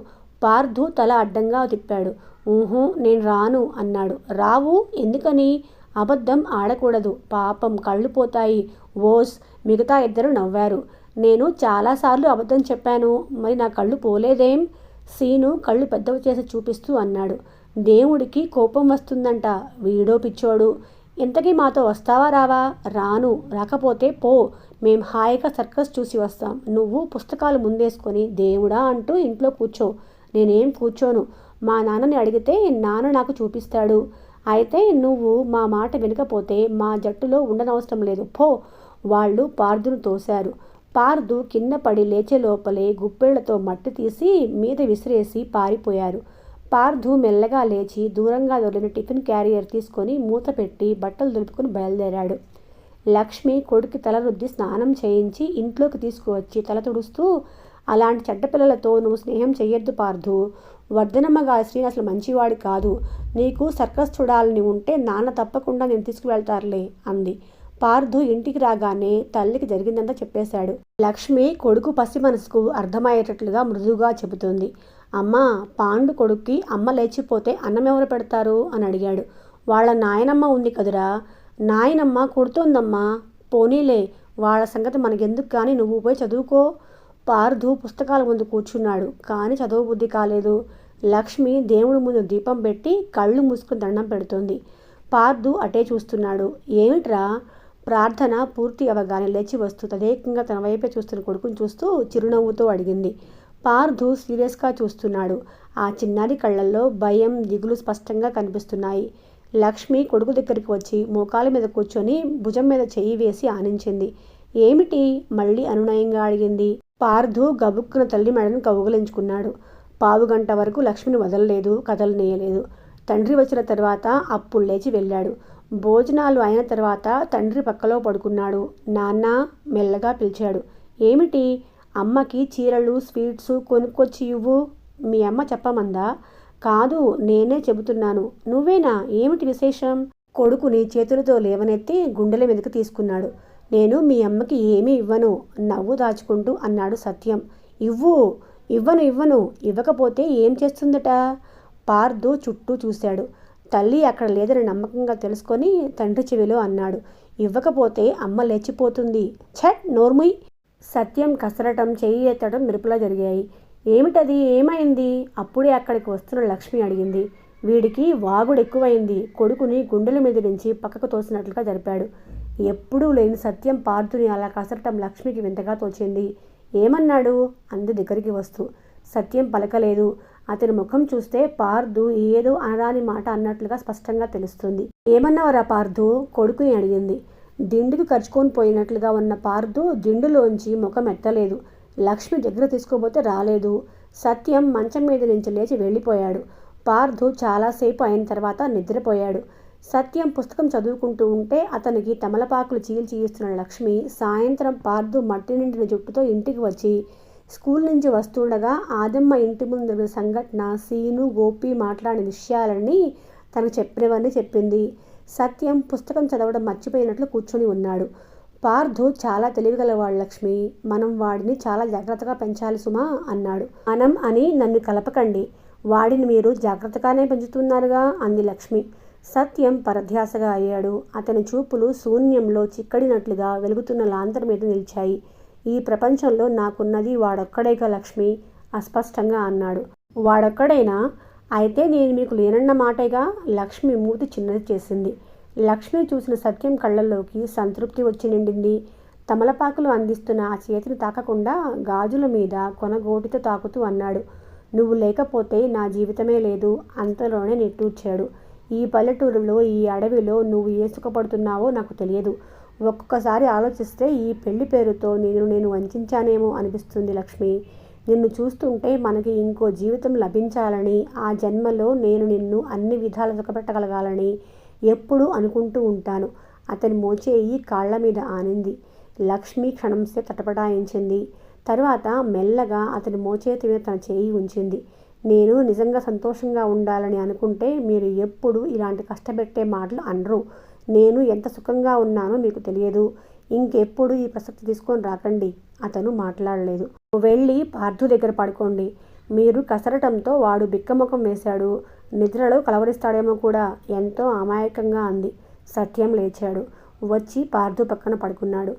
పార్థు తల అడ్డంగా తిప్పాడు. ఊహూ, నేను రాను అన్నాడు. రావు? ఎందుకని? అబద్ధం ఆడకూడదు. పాపం కళ్ళు పోతాయి. ఓస్. మిగతా ఇద్దరు నవ్వారు. నేను చాలాసార్లు అబద్ధం చెప్పాను. మరి నా కళ్ళు పోలేదేం? సీను కళ్ళు పెద్దవి చేసి చూపిస్తూ అన్నాడు. దేవుడికి కోపం వస్తుందంట. వీడో పిచ్చోడు. ఇంతకీ మాతో వస్తావా రావా? రాను. రాకపోతే పో. మేం హాయిగా సర్కస్ చూసి వస్తాం. నువ్వు పుస్తకాలు ముందేసుకొని దేవుడా అంటూ ఇంట్లో కూర్చో. నేనేం కూర్చోను. మా నాన్నని అడిగితే నాన్న నాకు చూపిస్తాడు. అయితే నువ్వు మా మాట వినకపోతే మా జట్టులో ఉండనవసరం లేదు. పో. వాళ్ళు పార్థును తోశారు. పార్థు కింద పడి లేచే లోపలే గుప్పెళ్లతో మట్టి తీసి మీద విసిరేసి పారిపోయారు. పార్థు మెల్లగా లేచి దూరంగా దొరికిన టిఫిన్ క్యారియర్ తీసుకొని మూత పెట్టి బట్టలు దులుపుకొని బయలుదేరాడు. లక్ష్మి కొడుకు తల రుద్ది స్నానం చేయించి ఇంట్లోకి తీసుకువచ్చి తల తుడుస్తూ, అలాంటి చెడ్డపిల్లలతో నువ్వు స్నేహం చెయ్యొద్దు పార్థు. వర్ధనమ్మ గారి శ్రీ అసలు మంచివాడి కాదు. నీకు సర్కస్ చూడాలని ఉంటే నాన్న తప్పకుండా నేను తీసుకువెళ్తారులే అంది. పార్థు ఇంటికి రాగానే తల్లికి జరిగిందంతా చెప్పేశాడు. లక్ష్మి కొడుకు పసి మనసుకు అర్థమయ్యేటట్లుగా మృదువుగా చెబుతుంది. అమ్మా, పాండు కొడుక్కి అమ్మ లేచిపోతే అన్నం ఎవరు పెడతారు అని అడిగాడు. వాళ్ళ నాయనమ్మ ఉంది కదురా. నాయనమ్మ కొడుతోందమ్మా. పోనీలే, వాళ్ళ సంగతి మనకెందుకు కానీ నువ్వు పోయి చదువుకో. పార్థు పుస్తకాల ముందు కూర్చున్నాడు. కానీ చదువు బుద్ధి కాలేదు. లక్ష్మి దేవుడి ముందు దీపం పెట్టి కళ్ళు మూసుకుని దండం పెడుతోంది. పార్థు అటే చూస్తున్నాడు. ఏమిట్రా? ప్రార్థన పూర్తి అవగానే లేచి వస్తూ తదేకంగా తన వైపే చూస్తున్న కొడుకుని చూస్తూ చిరునవ్వుతో అడిగింది. పార్థు సీరియస్గా చూస్తున్నాడు. ఆ చిన్నారి కళ్ళల్లో భయం, దిగులు స్పష్టంగా కనిపిస్తున్నాయి. లక్ష్మి కొడుకు దగ్గరికి వచ్చి మోకాల మీద కూర్చొని భుజం మీద చెయ్యి వేసి ఆనించింది. ఏమిటి? మళ్ళీ అనునయంగా అడిగింది. పార్థు గబుక్కున తల్లి మెడను కౌగిలించుకున్నాడు. పావుగంట వరకు లక్ష్మిని వదలలేదు, కదలనీయలేదు. తండ్రి వచ్చిన తర్వాత అప్పుడు లేచి వెళ్ళాడు. భోజనాలు అయిన తర్వాత తండ్రి పక్కలో పడుకున్నాడు. నాన్న మెల్లగా పిలిచాడు. ఏమిటి? అమ్మకి చీరలు, స్వీట్స్ కొనుక్కొచ్చి ఇవ్వు. మీ అమ్మ చెప్పమందా? కాదు, నేనే చెబుతున్నాను. నువ్వేనా? ఏమిటి విశేషం? కొడుకుని చేతులతో లేవనెత్తి గుండెల మీదకి తీసుకున్నాడు. నేను మీ అమ్మకి ఏమీ ఇవ్వను, నవ్వు దాచుకుంటూ అన్నాడు సత్యం. ఇవ్వు. ఇవ్వను. ఇవ్వకపోతే ఏం చేస్తుందట? పార్థు చుట్టూ చూశాడు. తల్లి అక్కడ లేదని నమ్మకంగా తెలుసుకొని తండ్రి చెవిలో అన్నాడు. ఇవ్వకపోతే అమ్మ లేచిపోతుంది. ఛట్, నోర్ముయ్. సత్యం కసరటం, చెయ్యి ఎత్తడం మెరుపులా జరిగాయి. ఏమిటది? ఏమైంది? అప్పుడే అక్కడికి వస్తున్న లక్ష్మి అడిగింది. వీడికి వాగుడు ఎక్కువైంది. కొడుకుని గుండెల మీద నుంచి పక్కకు తోసినట్లుగా జరిపాడు. ఎప్పుడూ లేని సత్యం పార్థుని అలా కసరటం లక్ష్మికి వింతగా తోచింది. ఏమన్నాడు? అంది దగ్గరికి వస్తూ. సత్యం పలకలేదు. అతని ముఖం చూస్తే పార్థు ఏదో అనరాని మాట అన్నట్లుగా స్పష్టంగా తెలుస్తుంది. ఏమన్నావరా పార్థు? కొడుకుని అడిగింది. దిండుకు ఖర్చుకొని పోయినట్లుగా ఉన్న పార్థు దిండులోంచి ముఖం ఎత్తలేదు. లక్ష్మి దగ్గర తీసుకోబోతే రాలేదు. సత్యం మంచం మీద నుంచి లేచి వెళ్ళిపోయాడు. పార్థు చాలాసేపు అయిన తర్వాత నిద్రపోయాడు. సత్యం పుస్తకం చదువుకుంటూ ఉంటే అతనికి తమలపాకులు చీల్చి ఇస్తున్న లక్ష్మి సాయంత్రం పార్థు మట్టి నిండిన జుట్టుతో ఇంటికి వచ్చి స్కూల్ నుంచి వస్తుండగా ఆదమ్మ ఇంటి ముందు జరిగిన సంఘటన, సీను, గోపి మాట్లాడిన విషయాలన్నీ తనకు చెప్పినవన్నీ చెప్పింది. సత్యం పుస్తకం చదవడం మర్చిపోయినట్లు కూర్చొని ఉన్నాడు. పార్థు చాలా తెలివిగలవాడు లక్ష్మి, మనం వాడిని చాలా జాగ్రత్తగా పెంచాలి సుమా అన్నాడు. మనం అని నన్ను కలపకండి, వాడిని మీరు జాగ్రత్తగానే పెంచుతున్నారుగా అంది లక్ష్మి. సత్యం పరధ్యాసగా అయ్యాడు. అతని చూపులు శూన్యంలో చిక్కడినట్లుగా వెలుగుతున్న లాంతర్ మీద నిలిచాయి. ఈ ప్రపంచంలో నాకున్నది వాడొక్కడేగా లక్ష్మి అస్పష్టంగా అన్నాడు. వాడొక్కడైనా? అయితే నేను మీకు లేనన్న మాటేగా. లక్ష్మి మూతి చిన్నది చేసింది. లక్ష్మి చూసిన సత్యం కళ్ళల్లోకి సంతృప్తి వచ్చి నిండింది. తమలపాకులు అందిస్తున్న ఆ చేతిని తాకకుండా గాజుల మీద కొనగోటితో తాకుతూ అన్నాడు, నువ్వు లేకపోతే నా జీవితమే లేదు. అంతలోనే నిట్టూర్చాడు. ఈ పల్లెటూరులో, ఈ అడవిలో నువ్వు ఏ సుఖపడుతున్నావో నాకు తెలియదు. ఒక్కొక్కసారి ఆలోచిస్తే ఈ పెళ్లి పేరుతో నేను వంచానేమో అనిపిస్తుంది లక్ష్మి. నిన్ను చూస్తుంటే మనకి ఇంకో జీవితం లభించాలని, ఆ జన్మలో నేను నిన్ను అన్ని విధాలు సుఖపెట్టగలగాలని ఎప్పుడూ అనుకుంటూ ఉంటాను. అతని మోచేయి కాళ్ల మీద ఆనింది. లక్ష్మి క్షణంసే తటపటాయించింది. తరువాత మెల్లగా అతని మోచేతి మీద తన చేయి ఉంచింది. నేను నిజంగా సంతోషంగా ఉండాలని అనుకుంటే మీరు ఎప్పుడు ఇలాంటి కష్టపెట్టే మాటలు అనరు. నేను ఎంత సుఖంగా ఉన్నానో మీకు తెలియదు. ఇంకెప్పుడు ఈ ప్రసక్తి తీసుకొని రాకండి. అతను మాట్లాడలేదు. వెళ్ళి పార్థు దగ్గర పడుకోండి. మీరు కసరటంతో వాడు బిక్కముఖం వేశాడు. నిద్రలో కలవరిస్తాడేమో కూడా. ఎంతో అమాయకంగా అంది. సత్యం లేచాడు. వచ్చి పార్థు పక్కన పడుకున్నాడు.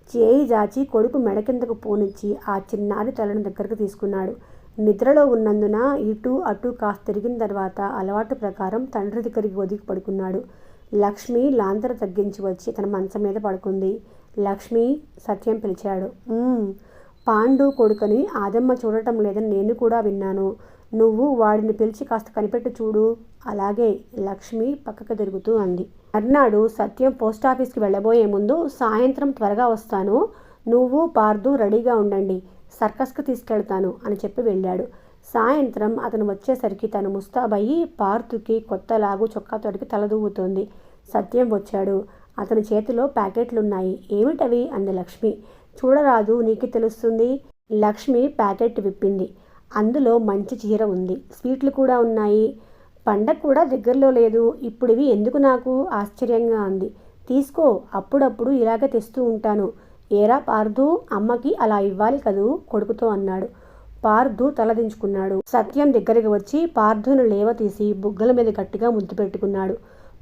చేయి జాచి కొడుకు మెడ కిందకు పోనిచ్చి ఆ చిన్నారి తలను దగ్గరకు తీసుకున్నాడు. నిద్రలో ఉన్నందున ఇటు అటు కాస్త తిరిగిన తర్వాత అలవాటు ప్రకారం తండ్రి దగ్గరికి ఒదిగి పడుకున్నాడు. లక్ష్మి లాంతర తగ్గించి వచ్చి తన మంచం మీద పడుకుంది. లక్ష్మి, సత్యం పిలిచాడు. పాండు కొడుకని ఆదమ్మ చూడటం లేదని నేను కూడా విన్నాను. నువ్వు వాడిని పిలిచి కాస్త కనిపెట్టి చూడు. అలాగే, లక్ష్మి పక్కకు తిరుగుతూ అంది. మర్నాడు సత్యం పోస్టాఫీస్కి వెళ్ళబోయే ముందు, సాయంత్రం త్వరగా వస్తాను, నువ్వు పార్థు రెడీగా ఉండండి, సర్కస్కి తీసుకెళ్తాను అని చెప్పి వెళ్ళాడు. సాయంత్రం అతను వచ్చేసరికి తను ముస్తాబయ్యి పార్థుకి కొత్త లాగు చొక్కా తొడికి తలదూవుతోంది. సత్యం వచ్చాడు. అతని చేతిలో ప్యాకెట్లున్నాయి. ఏమిటవి అంది లక్ష్మి. చూడరాదు, నీకు తెలుస్తుంది. లక్ష్మి ప్యాకెట్ విప్పింది. అందులో మంచి చీర ఉంది, స్వీట్లు కూడా ఉన్నాయి. పండగ కూడా దగ్గరలో లేదు. ఇప్పుడివి ఎందుకు నాకు ఆశ్చర్యంగా అంది. తీసుకో, అప్పుడప్పుడు ఇలాగే తెస్తూ ఉంటాను. ఏరా పార్థు, అమ్మకి అలా ఇవ్వాలి కదూ కొడుకుతో అన్నాడు. పార్థు తలదించుకున్నాడు. సత్యం దగ్గరికి వచ్చి పార్థును లేవతీసి బుగ్గల మీద గట్టిగా ముద్దు పెట్టుకున్నాడు.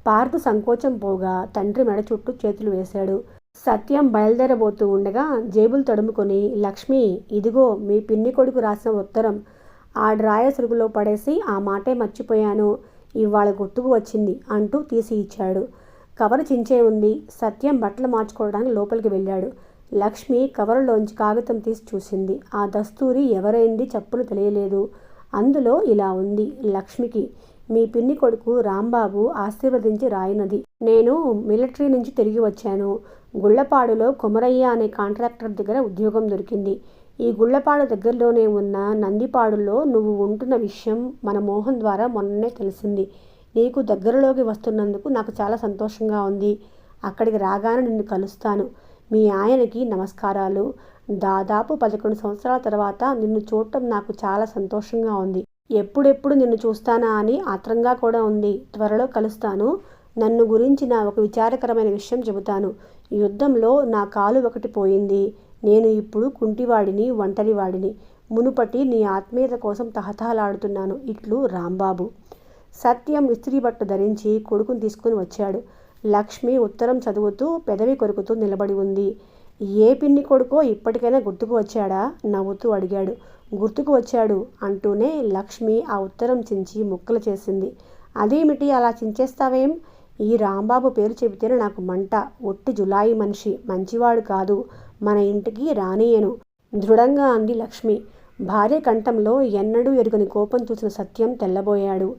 పార్థు సంకోచం పోగా తండ్రి మెడ చుట్టూ చేతులు వేశాడు. సత్యం బయలుదేరబోతూ ఉండగా జేబులు తడుముకొని, లక్ష్మి, ఇదిగో మీ పిన్ని కొడుకు రాసిన ఉత్తరం. ఆ డ్రాయ సురుగులో పడేసి ఆ మాటే మర్చిపోయాను, ఇవాళ గుర్తుకు వచ్చింది అంటూ తీసి ఇచ్చాడు. కవరు చించే ఉంది. సత్యం బట్టలు మార్చుకోవడానికి లోపలికి వెళ్ళాడు. లక్ష్మి కవరులోంచి కాగితం తీసి చూసింది. ఆ దస్తూరి ఎవరైంది చప్పులు తెలియలేదు. అందులో ఇలా ఉంది. లక్ష్మికి, మీ పిన్ని కొడుకు రాంబాబు ఆశీర్వదించి రాయినది. నేను మిలిటరీ నుంచి తిరిగి వచ్చాను. గుళ్లపాడులో కొమరయ్య అనే కాంట్రాక్టర్ దగ్గర ఉద్యోగం దొరికింది. ఈ గుళ్లపాడు దగ్గరలోనే ఉన్న నందిపాడులో నువ్వు ఉంటున్న విషయం మన మోహన్ ద్వారా మొన్ననే తెలిసింది. నీకు దగ్గరలోకి వస్తున్నందుకు నాకు చాలా సంతోషంగా ఉంది. అక్కడికి రాగానే నిన్ను కలుస్తాను. మీ ఆయనకి నమస్కారాలు. దాదాపు 11 సంవత్సరాల తర్వాత నిన్ను చూడటం నాకు చాలా సంతోషంగా ఉంది. ఎప్పుడెప్పుడు నిన్ను చూస్తానా అని ఆత్రంగా కూడా ఉంది. త్వరలో కలుస్తాను. నన్ను గురించిన ఒక విచారకరమైన విషయం చెబుతాను. యుద్ధంలో నా కాలు ఒకటి పోయింది. నేను ఇప్పుడు కుంటివాడిని, ఒంటరివాడిని. మునుపటి నీ ఆత్మీయత కోసం తహతహలాడుతున్నాను. ఇట్లు రాంబాబు. సత్యం ఇస్త్రీ బట్ట ధరించి కొడుకుని తీసుకుని వచ్చాడు. లక్ష్మి ఉత్తరం చదువుతూ పెదవి కొరుకుతూ నిలబడి ఉంది. ఏ పిన్ని కొడుకో ఇప్పటికైనా గుర్తుకు వచ్చాడా? నవ్వుతూ అడిగాడు. గుర్తుకు వచ్చాడు అంటూనే లక్ష్మి ఆ ఉత్తరం చించి ముక్కలు చేసింది. అదేమిటి అలా చించేస్తావేం? ఈ రాంబాబు పేరు చెబితేనే నాకు మంట. ఒట్టి జులాయి మనిషి, మంచివాడు కాదు. మన ఇంటికి రానియను దృఢంగా అంది లక్ష్మి. భార్య కంఠంలో ఎన్నడూ ఎరుగని కోపం చూసిన సత్యం తెల్లబోయాడు.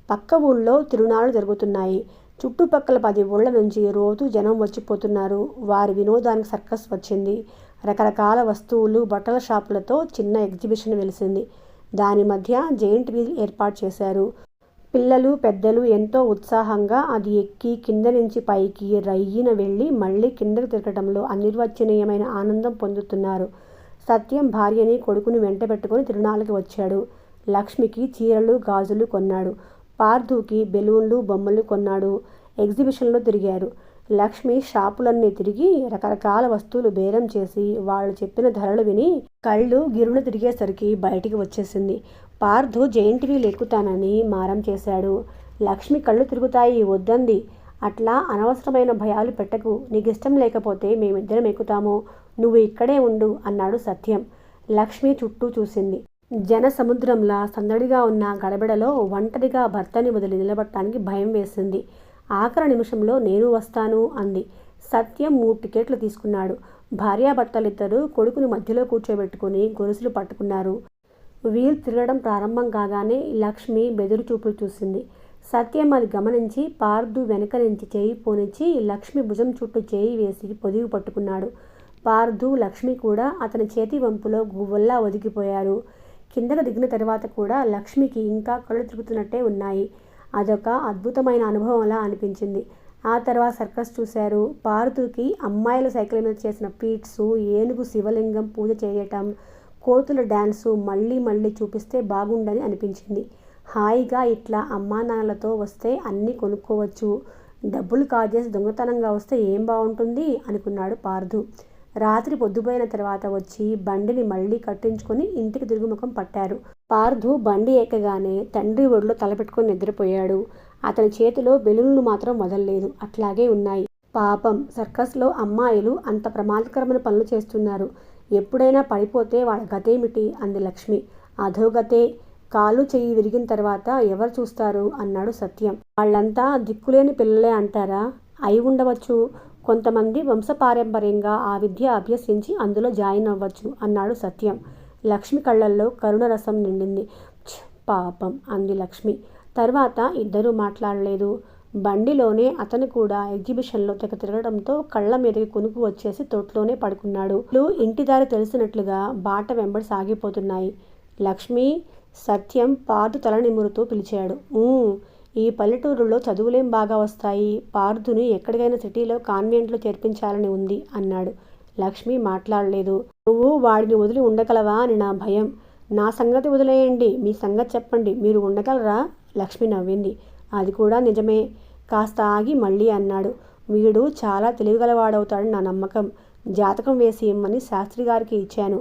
పక్క ఊళ్ళో తిరునాళ్ళు జరుగుతున్నాయి. చుట్టుపక్కల 10 ఊళ్ళ నుంచి రోజు జనం వచ్చిపోతున్నారు. వారి వినోదానికి సర్కస్ వచ్చింది. రకరకాల వస్తువులు, బట్టల షాపులతో చిన్న ఎగ్జిబిషన్ వెలిసింది. దాని మధ్య జెయింట్ వీల్ ఏర్పాటు చేశారు. పిల్లలు, పెద్దలు ఎంతో ఉత్సాహంగా అది ఎక్కి కింద నుంచి పైకి రయ్యిన వెళ్ళి మళ్ళీ కిందకు తిరగటంలో అనిర్వచనీయమైన ఆనందం పొందుతున్నారు. సత్యం భార్యని కొడుకుని వెంట పెట్టుకుని తిరునాళ్ళకి వచ్చాడు. లక్ష్మికి చీరలు గాజులు కొన్నాడు. పార్థుకి బెలూన్లు బొమ్మలు కొన్నాడు. ఎగ్జిబిషన్లో తిరిగారు. లక్ష్మి షాపులన్నీ తిరిగి రకరకాల వస్తువులు బేరం చేసి వాళ్ళు చెప్పిన ధరలు విని కళ్ళు గిరులు తిరిగేసరికి బయటికి వచ్చేసింది. పార్థు జైంట్ వీల్ ఎక్కుతానని మారం చేశాడు. లక్ష్మి కళ్ళు తిరుగుతాయి వద్దంది. అట్లా అనవసరమైన భయాలు పెట్టకు, నీకు ఇష్టం లేకపోతే మేమిద్దరం ఎక్కుతాము, నువ్వు ఇక్కడే ఉండు అన్నాడు సత్యం. లక్ష్మి చుట్టూ చూసింది. జన సముద్రంలా సందడిగా ఉన్న గడబిడలో ఒంటరిగా భర్తని వదిలి నిలబడటానికి భయం వేసింది. ఆఖరి నిమిషంలో నేను వస్తాను అంది. సత్యం 3 టికెట్లు తీసుకున్నాడు. భార్యాభర్తలిద్దరూ కొడుకుని మధ్యలో కూర్చోబెట్టుకుని గొలుసులు పట్టుకున్నారు. వీల్ తిరగడం ప్రారంభం కాగానే లక్ష్మి బెదురు చూపులు చూసింది. సత్యం అది గమనించి పార్థు వెనక నుంచి చేయి పోనిచ్చి లక్ష్మి భుజం చుట్టూ చేయి వేసి పొదిగి పట్టుకున్నాడు. పార్థు లక్ష్మి కూడా అతని చేతి వంపులో గువ్వల్లా ఒదిగిపోయారు. కిందకు దిగిన తర్వాత కూడా లక్ష్మికి ఇంకా కళ్ళు తిరుగుతున్నట్టే ఉన్నాయి. అదొక అద్భుతమైన అనుభవంలా అనిపించింది. ఆ తర్వాత సర్కస్ చూశారు. పార్థుకి అమ్మాయిల సైకిల్ మీద చేసిన ఫీట్సు, ఏనుగు శివలింగం పూజ చేయటం, కోతుల డ్యాన్సు మళ్ళీ మళ్ళీ చూపిస్తే బాగుండని అనిపించింది. హాయిగా ఇట్లా అమ్మా నాన్నలతో వస్తే అన్నీ కొనుక్కోవచ్చు, డబ్బులు కాజేసి దొంగతనంగా వస్తే ఏం బాగుంటుంది అనుకున్నాడు పార్థు. రాత్రి పొద్దుపోయిన తర్వాత వచ్చి బండిని మళ్ళీ కట్టించుకొని ఇంటికి తిరుగుముఖం పట్టారు. పార్థు బండి ఎక్కగానే తండ్రి ఒడిలో తలపెట్టుకొని నిద్రపోయాడు. అతని చేతిలో బెలూన్లు మాత్రం వదలలేదు, అట్లాగే ఉన్నాయి. పాపం, సర్కస్లో అమ్మాయిలు అంత ప్రమాదకరమైన పనులు చేస్తున్నారు. ఎప్పుడైనా పడిపోతే వాళ్ళ గతేమిటి అంది లక్ష్మి. అధోగతే, కాలు చెయ్యి విరిగిన తర్వాత ఎవరు చూస్తారు అన్నాడు సత్యం. వాళ్ళంతా దిక్కులేని పిల్లలే అంటారా? అయి ఉండవచ్చు. కొంతమంది వంశపారంపర్యంగా ఆ విద్య అభ్యసించి అందులో జాయిన్ అవ్వచ్చు అన్నాడు సత్యం. లక్ష్మి కళ్ళల్లో కరుణరసం నిండింది. పాపం అంది లక్ష్మి. తర్వాత ఇద్దరూ మాట్లాడలేదు. బండిలోనే అతను కూడా ఎగ్జిబిషన్లో తెగ తిరగడంతో కళ్ళ మీదకి కునుకు వచ్చేసి తొట్లోనే పడుకున్నాడు. ఇంటిదారి తెలిసినట్లుగా బాట వెంబడి సాగిపోతున్నాయి. లక్ష్మి, సత్యం పార్థు తల నిమురుతూ పిలిచాడు. ఈ పల్లెటూరులో చదువులేం బాగా వస్తాయి. పార్థుని ఎక్కడికైనా సిటీలో కాన్వెంట్లో చేర్పించాలని ఉంది అన్నాడు. లక్ష్మి మాట్లాడలేదు. నువ్వు వాడిని వదిలి ఉండగలవా అని నా భయం. నా సంగతి వదిలేయండి, మీ సంగతి చెప్పండి, మీరు ఉండగలరా? లక్ష్మి నవ్వింది. అది కూడా నిజమే. కాస్త ఆగి మళ్ళీ అన్నాడు. వీడు చాలా తెలివిగలవాడవుతాడని నా నమ్మకం. జాతకం వేసి ఇమ్మని శాస్త్రి గారికి ఇచ్చాను.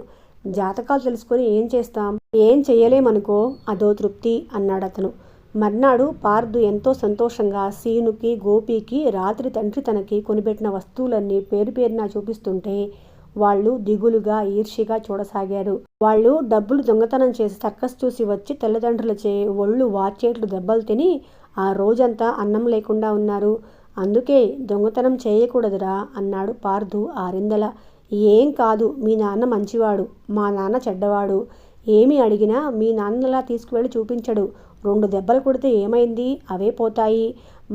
జాతకాలు తెలుసుకొని ఏం చేస్తాం? ఏం చెయ్యలేమనుకో, అదో తృప్తి అన్నాడు అతను. మర్నాడు పార్థు ఎంతో సంతోషంగా సీనుకి గోపికి రాత్రి తండ్రి తనకి కొనిపెట్టిన వస్తువులన్నీ పేరు పేరున చూపిస్తుంటే వాళ్ళు దిగులుగా ఈర్ష్యగా చూడసాగారు. వాళ్ళు డబ్బులు దొంగతనం చేసి సర్కస్ చూసి వచ్చి తల్లిదండ్రులచే ఒళ్ళు వాచేట్లు దెబ్బలు తిని ఆ రోజంతా అన్నం లేకుండా ఉన్నారు. అందుకే దొంగతనం చేయకూడదురా అన్నాడు పార్థు ఆరిందల. ఏం కాదు, మీ నాన్న మంచివాడు, మా నాన్న చెడ్డవాడు. ఏమి అడిగినా మీ నాన్నలా తీసుకువెళ్ళి చూపించడు. 2 దెబ్బలు కొడితే ఏమైంది? అవే పోతాయి.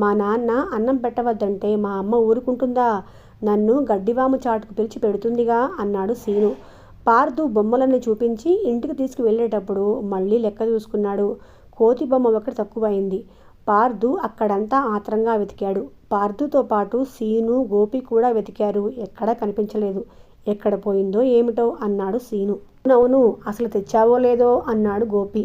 మా నాన్న అన్నం పెట్టవద్దంటే మా అమ్మ ఊరుకుంటుందా? నన్ను గడ్డివాము చాటుకు పిలిచి పెడుతుందిగా అన్నాడు సీను. పార్థు బొమ్మలన్నీ చూపించి ఇంటికి తీసుకువెళ్ళేటప్పుడు మళ్ళీ లెక్క చూసుకున్నాడు. కోతి బొమ్మ ఒకటి తక్కువైంది. పార్థు అక్కడంతా ఆత్రంగా వెతికాడు. పార్థుతో పాటు సీను, గోపి కూడా వెతికారు. ఎక్కడా కనిపించలేదు. ఎక్కడ పోయిందో ఏమిటో అన్నాడు సీను. అవును, అసలు తెచ్చావో లేదో అన్నాడు గోపి.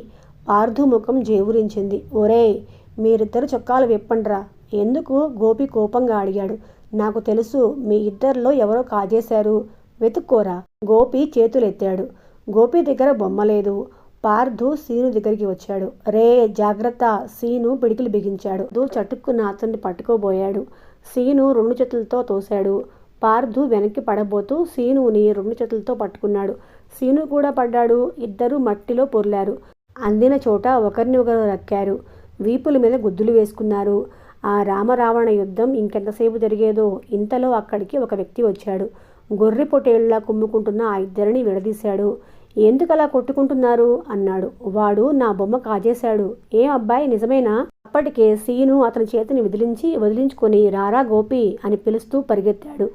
పార్థు ముఖం జేవురించింది. ఒరేయ్, మీరిద్దరు చొక్కాలు విప్పండ్రా. ఎందుకు? గోపి కోపంగా అడిగాడు. నాకు తెలుసు, మీ ఇద్దరిలో ఎవరో కాజేశారు, వెతుక్కోరా. గోపి చేతులెత్తాడు. గోపి దగ్గర బొమ్మ లేదు. పార్థు సీను దగ్గరికి వచ్చాడు. రే జాగ్రత్త, సీను పిడికిలు బిగించాడు. చటుక్కున అతన్ని పట్టుకోబోయాడు. సీను 2 చేతులతో తోశాడు. పార్థు వెనక్కి పడబోతూ సీనుని 2 చేతులతో పట్టుకున్నాడు. సీను కూడా పడ్డాడు. ఇద్దరూ మట్టిలో పొర్లారు. అందిన చోట ఒకరిని ఒకరు రక్కారు. వీపుల మీద గుద్దులు వేసుకున్నారు. ఆ రామరావణ యుద్ధం ఇంకెంతసేపు జరిగేదో. ఇంతలో అక్కడికి ఒక వ్యక్తి వచ్చాడు. గొర్రె పొటేళ్లా కుమ్ముకుంటున్న ఆ ఇద్దరిని విడదీశాడు. ఎందుకలా కొట్టుకుంటున్నారు అన్నాడు. వాడు నా బొమ్మ కాజేశాడు. ఏం అబ్బాయి, నిజమేనా? అప్పటికే సీను అతని చేతిని వదిలించుకొని రారా గోపి అని పిలుస్తూ పరిగెత్తాడు.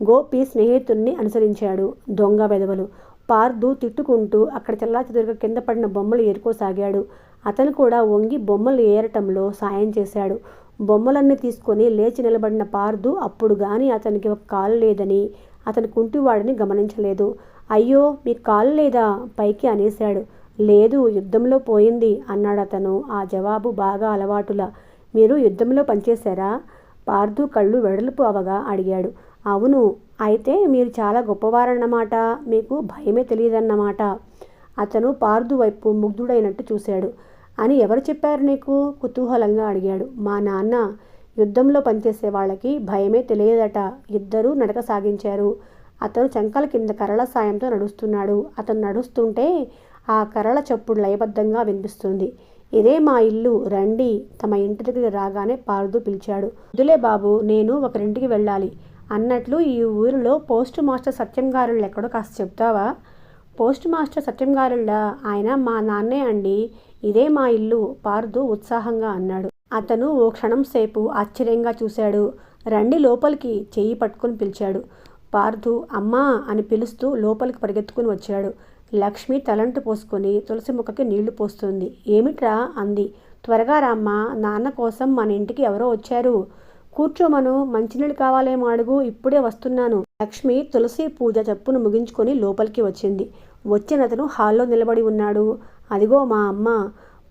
గోపి స్నేహితుడిని అనుసరించాడు. దొంగ వెధవలు. పార్థు తిట్టుకుంటూ అక్కడ చెల్లాచెదురుగా కింద పడిన బొమ్మలు ఏరుకోసాగాడు. అతను కూడా వంగి బొమ్మలు ఏరటంలో సాయం చేశాడు. బొమ్మలన్నీ తీసుకొని లేచి నిలబడిన పార్థు అప్పుడు గాని అతనికి ఒక కాలు లేదని, అతని కుంటివాడిని గమనించలేదు. అయ్యో మీకు కాలు లేదా పైకి అనేశాడు. లేదు, యుద్ధంలో పోయింది అన్నాడతను. ఆ జవాబు బాగా అలవాటులా. మీరు యుద్ధంలో పనిచేశారా? పార్థు కళ్ళు వెడల్పు అవగా అడిగాడు. అవును. అయితే మీరు చాలా గొప్పవారన్నమాట. మీకు భయమే తెలియదన్నమాట. అతను పార్థు వైపు ముగ్ధుడైనట్టు చూశాడు. అని ఎవరు చెప్పారు నీకు? కుతూహలంగా అడిగాడు. మా నాన్న. యుద్ధంలో పనిచేసే వాళ్ళకి భయమే తెలియదట. ఇద్దరూ నడక సాగించారు. అతను చంకల కింద కర్రల సాయంతో నడుస్తున్నాడు. అతను నడుస్తుంటే ఆ కర్రల చప్పుడు లయబద్ధంగా వినిపిస్తుంది. ఇదే మా ఇల్లు, రండి. తమ ఇంటి దగ్గర రాగానే పార్థు పిలిచాడు. వద్దులే బాబు, నేను ఒకరింటికి వెళ్ళాలి. అన్నట్లు ఈ ఊరిలో పోస్ట్ మాస్టర్ సత్యం గారుళ్ళు ఎక్కడో కాస్త చెప్తావా? పోస్ట్ మాస్టర్ సత్యం గారుళ్ళ? ఆయన మా నాన్నే అండి. ఇదే మా ఇల్లు, పార్థు ఉత్సాహంగా అన్నాడు. అతను ఓ క్షణం సేపు ఆశ్చర్యంగా చూశాడు. రండి లోపలికి, చెయ్యి పట్టుకుని పిలిచాడు. పార్థు అమ్మా అని పిలుస్తూ లోపలికి పరిగెత్తుకుని వచ్చాడు. లక్ష్మి తలంటు పోసుకొని తులసి మొక్కకి నీళ్లు పోస్తుంది. ఏమిట్రా అంది. త్వరగా రామ్మా, నాన్న కోసం మన ఇంటికి ఎవరో వచ్చారు. కూర్చోమను, మంచినీళ్ళు కావాలేమో అడుగు, ఇప్పుడే వస్తున్నాను. లక్ష్మి తులసి పూజ చప్పును ముగించుకొని లోపలికి వచ్చింది. వచ్చినతను హాల్లో నిలబడి ఉన్నాడు. అదిగో మా అమ్మ.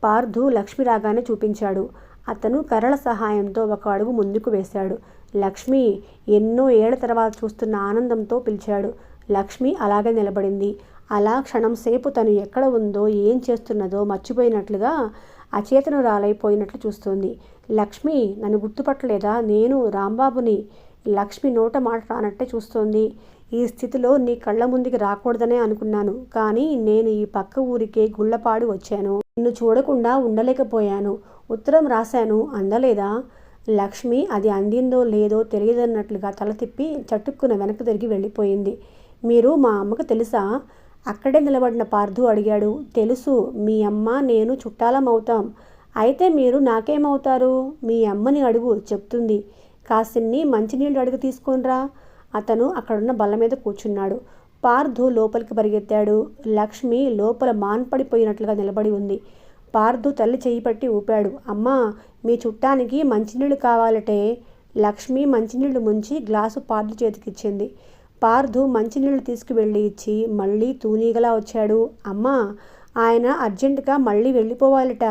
పార్థు లక్ష్మి రాగానే చూపించాడు. అతను కర్రల సహాయంతో ఒక అడుగు ముందుకు వేశాడు. లక్ష్మి ఎన్నో ఏళ్ల తర్వాత చూస్తున్న ఆనందంతో పిలిచాడు. లక్ష్మి అలాగే నిలబడింది. అలా క్షణం సేపు తను ఎక్కడ ఉందో, ఏం చేస్తున్నదో మర్చిపోయినట్లుగా అచేతనురాలైపోయినట్లు చూస్తుంది. లక్ష్మి, నన్ను గుర్తుపట్టలేదా? నేను రాంబాబుని. లక్ష్మి నోట మాట రానట్టే చూస్తోంది. ఈ స్థితిలో నీ కళ్ళ ముందుకి రాకూడదనే అనుకున్నాను, కానీ నేను ఈ పక్క ఊరికే గుళ్ళపాడు వచ్చాను. నిన్ను చూడకుండా ఉండలేకపోయాను. ఉత్తరం రాశాను, అందలేదా? లక్ష్మి అది అందిందో లేదో తెలియదన్నట్లుగా తల తిప్పి చటుక్కున వెనక్కి తిరిగి వెళ్ళిపోయింది. మీరు మా అమ్మకు తెలుసా? అక్కడే నిలబడిన పార్థు అడిగాడు. తెలుసు. మీ అమ్మ నేను చుట్టాలమవుతాం. అయితే మీరు నాకేమవుతారు? మీ అమ్మని అడుగు, చెప్తుంది. కాసిన్ని మంచినీళ్ళు అడుగు తీసుకొనిరా. అతను అక్కడున్న బల్ల మీద కూర్చున్నాడు. పార్థు లోపలికి పరిగెత్తాడు. లక్ష్మి లోపల మాన్పడిపోయినట్లుగా నిలబడి ఉంది. పార్థు తల్లి చెయ్యి పట్టి ఊపాడు. అమ్మా, మీ చుట్టానికి మంచినీళ్ళు కావాలటే. లక్ష్మి మంచినీళ్లు ముంచి గ్లాసు పార్థు చేతికిచ్చింది. పార్థు మంచినీళ్లు తీసుకువెళ్ళి ఇచ్చి మళ్ళీ తూనీగలా వచ్చాడు. అమ్మా, ఆయన అర్జెంటుగా మళ్ళీ వెళ్ళిపోవాలట.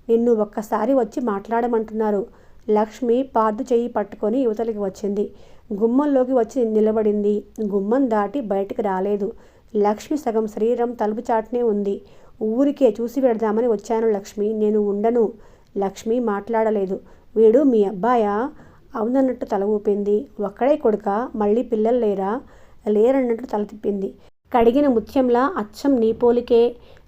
నిన్ను ఒక్కసారి వచ్చి మాట్లాడమంటున్నారు. లక్ష్మి పార్థు చెయ్యి పట్టుకొని యువతలకి వచ్చింది. గుమ్మంలోకి వచ్చి నిలబడింది. గుమ్మం దాటి బయటకు రాలేదు. లక్ష్మి సగం శరీరం తలుపు చాటునే ఉంది. ఊరికే చూసి వెడదామని వచ్చాను లక్ష్మి, నేను ఉండను. లక్ష్మి మాట్లాడలేదు. వీడు మీ అబ్బాయా? అవునన్నట్టు తల ఊపింది. ఒక్కడే కొడుక? మళ్ళీ పిల్లలు లేరా? లేరన్నట్టు తల తిప్పింది. కడిగిన ముత్యంలా అచ్చం నీ పోలికే.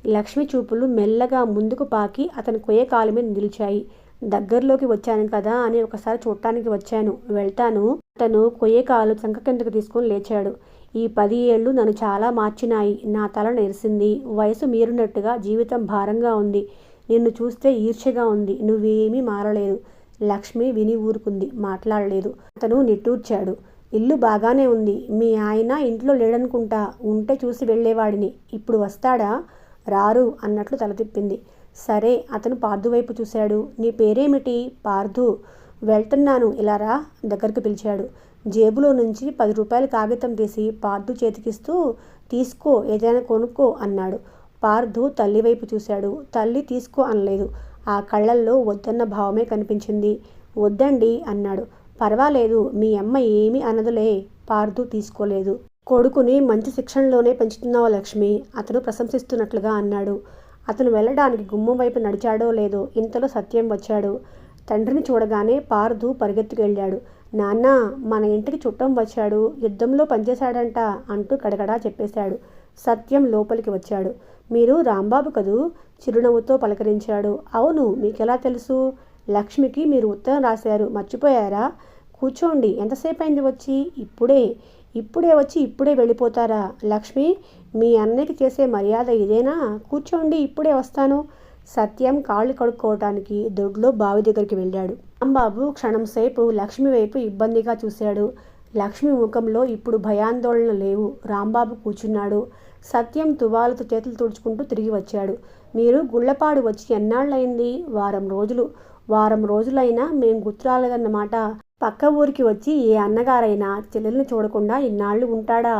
లక్ష్మి చూపులు మెల్లగా ముందుకు పాకి అతని కొయ్య కాలు మీద నిలిచాయి. దగ్గరలోకి వచ్చాను కదా అని ఒకసారి చూడటానికి వచ్చాను, వెళ్తాను. అతను కొయ్య కాలు చంక కిందకు తీసుకొని లేచాడు. ఈ 10 ఏళ్ళు నన్ను చాలా మార్చినాయి. నా తల నెరిసింది. వయసు మీరినట్టుగా జీవితం భారంగా ఉంది. నిన్ను చూస్తే ఈర్ష్యగా ఉంది. నువ్వేమీ మారలేదు. లక్ష్మి విని ఊరుకుంది, మాట్లాడలేదు. అతను నిట్టూర్చాడు. ఇల్లు బాగానే ఉంది. మీ ఆయన ఇంట్లో లేడనుకుంటా. ఉంటే చూసి వెళ్ళేవాడిని. ఇప్పుడు వస్తాడా? రారు అన్నట్లు తల తిప్పింది. సరే. అతను పార్థు వైపు చూశాడు. నీ పేరేమిటి? పార్థు. వెళ్తున్నాను, ఇలా రా. దగ్గరకు పిలిచాడు. జేబులో నుంచి 10 రూపాయల కాగితం తీసి పార్థు చేతికిస్తూ, తీసుకో, ఏదైనా కొనుక్కో అన్నాడు. పార్థు తల్లి వైపు చూశాడు. తల్లి తీసుకో అనలేదు. ఆ కళ్ళల్లో వద్దన్న భావమే కనిపించింది. వద్దండి అన్నాడు. పర్వాలేదు, మీ అమ్మ ఏమీ అనదులే. పార్థు తీసుకోలేదు. కొడుకుని మంచి శిక్షణలోనే పెంచుతున్నావు లక్ష్మి, అతను ప్రశంసిస్తున్నట్లుగా అన్నాడు. అతను వెళ్ళడానికి గుమ్మం వైపు నడిచాడో లేదో ఇంతలో సత్యం వచ్చాడు. తండ్రిని చూడగానే పార్థు పరిగెత్తుకెళ్ళాడు. నాన్న, మన ఇంటికి చుట్టం వచ్చాడు. యుద్ధంలో పనిచేశాడంట అంటూ గడగడా చెప్పేశాడు. సత్యం లోపలికి వచ్చాడు. మీరు రాంబాబు కదూ? చిరునవ్వుతో పలకరించాడు. అవును, మీకెలా తెలుసు? లక్ష్మికి మీరు ఉత్తరం రాశారు, మర్చిపోయారా? కూర్చోండి. ఎంతసేపు అయింది వచ్చి? ఇప్పుడే వచ్చి ఇప్పుడే వెళ్ళిపోతారా? లక్ష్మి, మీ అన్నయ్యకి చేసే మర్యాద ఇదేనా? కూర్చోండి, ఇప్పుడే వస్తాను. సత్యం కాళ్ళు కడుక్కోవటానికి దొడ్లో బావి దగ్గరికి వెళ్ళాడు. రాంబాబు క్షణంసేపు లక్ష్మి వైపు ఇబ్బందిగా చూశాడు. లక్ష్మి ముఖంలో ఇప్పుడు భయాందోళన లేవు. రాంబాబు కూర్చున్నాడు. సత్యం తువాలుతో చేతులు తుడుచుకుంటూ తిరిగి వచ్చాడు. మీరు గుళ్ళపాడు వచ్చి ఎన్నాళ్ళయింది? వారం రోజులైనా మేం గుర్తురాలేదన్నమాట. పక్క ఊరికి వచ్చి ఏ అన్నగారైనా చెల్లెల్ని చూడకుండా ఇన్నాళ్ళు ఉంటాడా?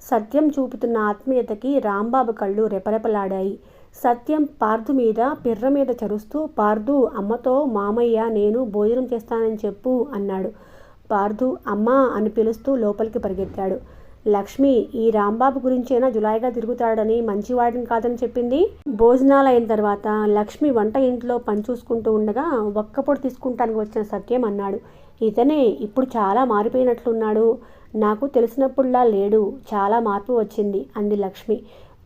సత్యం చూపుతున్న ఆత్మీయతకి రాంబాబు కళ్ళు రెపరెపలాడాయి. సత్యం పార్థు మీద పిర్ర మీద చరుస్తూ, పార్థు, అమ్మతో మామయ్య నేను భోజనం చేస్తానని చెప్పు అన్నాడు. పార్థు అమ్మా అని పిలుస్తూ లోపలికి పరిగెత్తాడు. లక్ష్మి, ఈ రాంబాబు గురించేనా జులాయిగా తిరుగుతాడని మంచివాడిని కాదని చెప్పింది? భోజనాలు అయిన తర్వాత లక్ష్మి వంట ఇంట్లో పని చూసుకుంటూ ఉండగా ఒక్కపొడి తీసుకుంటానికి వచ్చిన సత్యం అన్నాడు. ఇతనే ఇప్పుడు చాలా మారిపోయినట్లున్నాడు. నాకు తెలిసినప్పుడులా లేడు, చాలా మార్పు వచ్చింది అంది లక్ష్మి.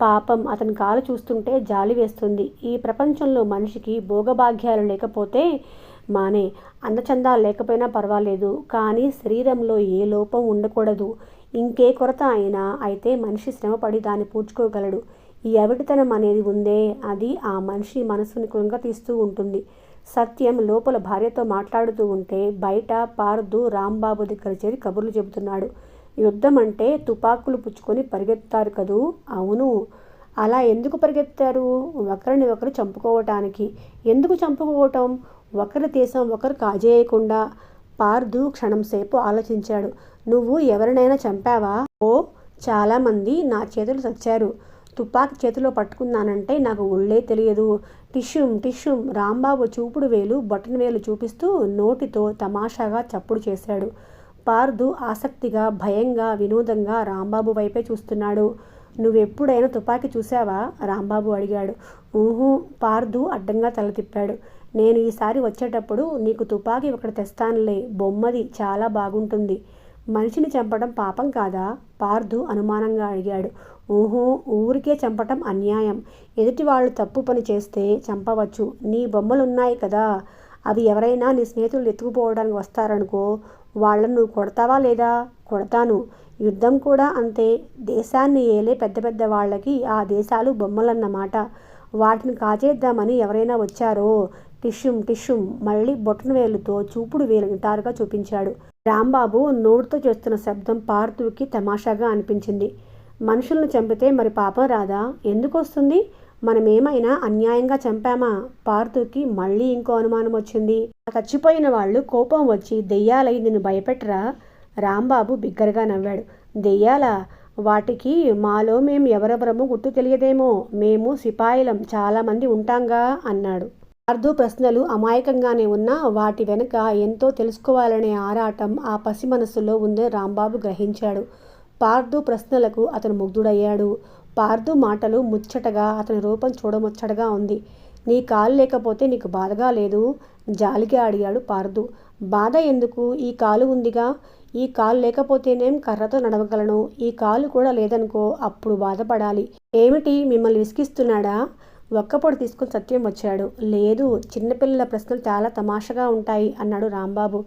పాపం, అతని కాలు చూస్తుంటే జాలి వేస్తుంది. ఈ ప్రపంచంలో మనిషికి భోగభాగ్యాలు లేకపోతే మానే, అందచందాలు లేకపోయినా పర్వాలేదు, కానీ శరీరంలో ఏ లోపం ఉండకూడదు. ఇంకే కొరత అయినా అయితే మనిషి శ్రమపడి దాన్ని పూడ్చుకోగలడు. ఈ అవిటితనం అనేది ఉందే, అది ఆ మనిషి మనసుని కృంగతీస్తూ ఉంటుంది. సత్యం లోపల భార్యతో మాట్లాడుతూ ఉంటే బయట పార్థు రాంబాబు దగ్గర చేరి కబుర్లు చెబుతున్నాడు. యుద్ధం అంటే తుపాకులు పుచ్చుకొని పరిగెత్తారు కదూ? అవును. అలా ఎందుకు పరిగెత్తారు? ఒకరిని ఒకరు చంపుకోవటానికి. ఎందుకు చంపుకోవటం? ఒకరి దేశం ఒకరు కాజేయకుండా. పార్థు క్షణంసేపు ఆలోచించాడు. నువ్వు ఎవరినైనా చంపావా? ఓ, చాలామంది నా చేతులు చచ్చారు. తుపాకి చేతిలో పట్టుకున్నానంటే నాకు ఒళ్ళే తెలియదు. టిష్యూమ్ టిష్యూమ్. రాంబాబు చూపుడు వేలు బొటన వేలు చూపిస్తూ నోటితో తమాషాగా చప్పుడు చేశాడు. పార్థు ఆసక్తిగా, భయంగా, వినోదంగా రాంబాబు వైపే చూస్తున్నాడు. నువ్వెప్పుడైనా తుపాకీ చూసావా? రాంబాబు అడిగాడు. ఊహూ. పార్థు అడ్డంగా తల తిప్పాడు. నేను ఈసారి వచ్చేటప్పుడు నీకు తుపాకీ ఒకటి తెస్తానులే, బొమ్మది, చాలా బాగుంటుంది. మనిషిని చంపడం పాపం కాదా? పార్థు అనుమానంగా అడిగాడు. ఊహూ, ఊరికే చంపటం అన్యాయం. ఎదుటి వాళ్ళు తప్పు పని చేస్తే చంపవచ్చు. నీ బొమ్మలున్నాయి కదా, అవి ఎవరైనా నీ స్నేహితులు ఎత్తుకుపోవడానికి వస్తారనుకో, వాళ్ళను నువ్వు కొడతావా లేదా? కొడతాను. యుద్ధం కూడా అంతే. దేశాన్ని ఏలే పెద్ద పెద్ద వాళ్ళకి ఆ దేశాలు బొమ్మలన్నమాట. వాటిని కాజేద్దామని ఎవరైనా వచ్చారో, టిష్యూమ్ టిష్యూమ్. మళ్ళీ బొటన వేలుతో చూపుడు వేలు నిటారుగా చూపించాడు. రాంబాబు నోటితో చేస్తున్న శబ్దం పార్థుకి తమాషాగా అనిపించింది. మనుషులను చంపితే మరి పాపం రాదా? ఎందుకు వస్తుంది? మనమేమైనా అన్యాయంగా చంపామా? పార్థుకి మళ్ళీ ఇంకో అనుమానం వచ్చింది. చచ్చిపోయిన వాళ్ళు కోపం వచ్చి దెయ్యాలై నిన్ను భయపెట్టరా? రాంబాబు బిగ్గరగా నవ్వాడు. దెయ్యాలా? వాటికి మాలో మేము ఎవరెవరమో గుర్తు తెలియదేమో. మేము సిపాయిలం, చాలామంది ఉంటాంగా అన్నాడు. పార్థు ప్రశ్నలు అమాయకంగానే ఉన్నా వాటి వెనుక ఎంతో తెలుసుకోవాలనే ఆరాటం ఆ పసి మనస్సులో ఉందని రాంబాబు గ్రహించాడు. పార్థు ప్రశ్నలకు అతను ముగ్ధుడయ్యాడు. పార్థు మాటలు ముచ్చటగా, అతని రూపం చూడముచ్చటగా ఉంది. నీ కాలు లేకపోతే నీకు బాధగా లేదు? జాలిగా అడిగాడు పార్థు. బాధ ఎందుకు? ఈ కాలు ఉందిగా. ఈ కాలు లేకపోతేనేం కర్రతో నడవగలను. ఈ కాలు కూడా లేదనుకో, అప్పుడు బాధపడాలి. ఏమిటి, మిమ్మల్ని విసిగిస్తున్నాడా? ఒక్కపొడి తీసుకుని సత్యం వచ్చాడు. లేదు, చిన్నపిల్లల ప్రశ్నలు చాలా తమాషగా ఉంటాయి అన్నాడు రాంబాబు.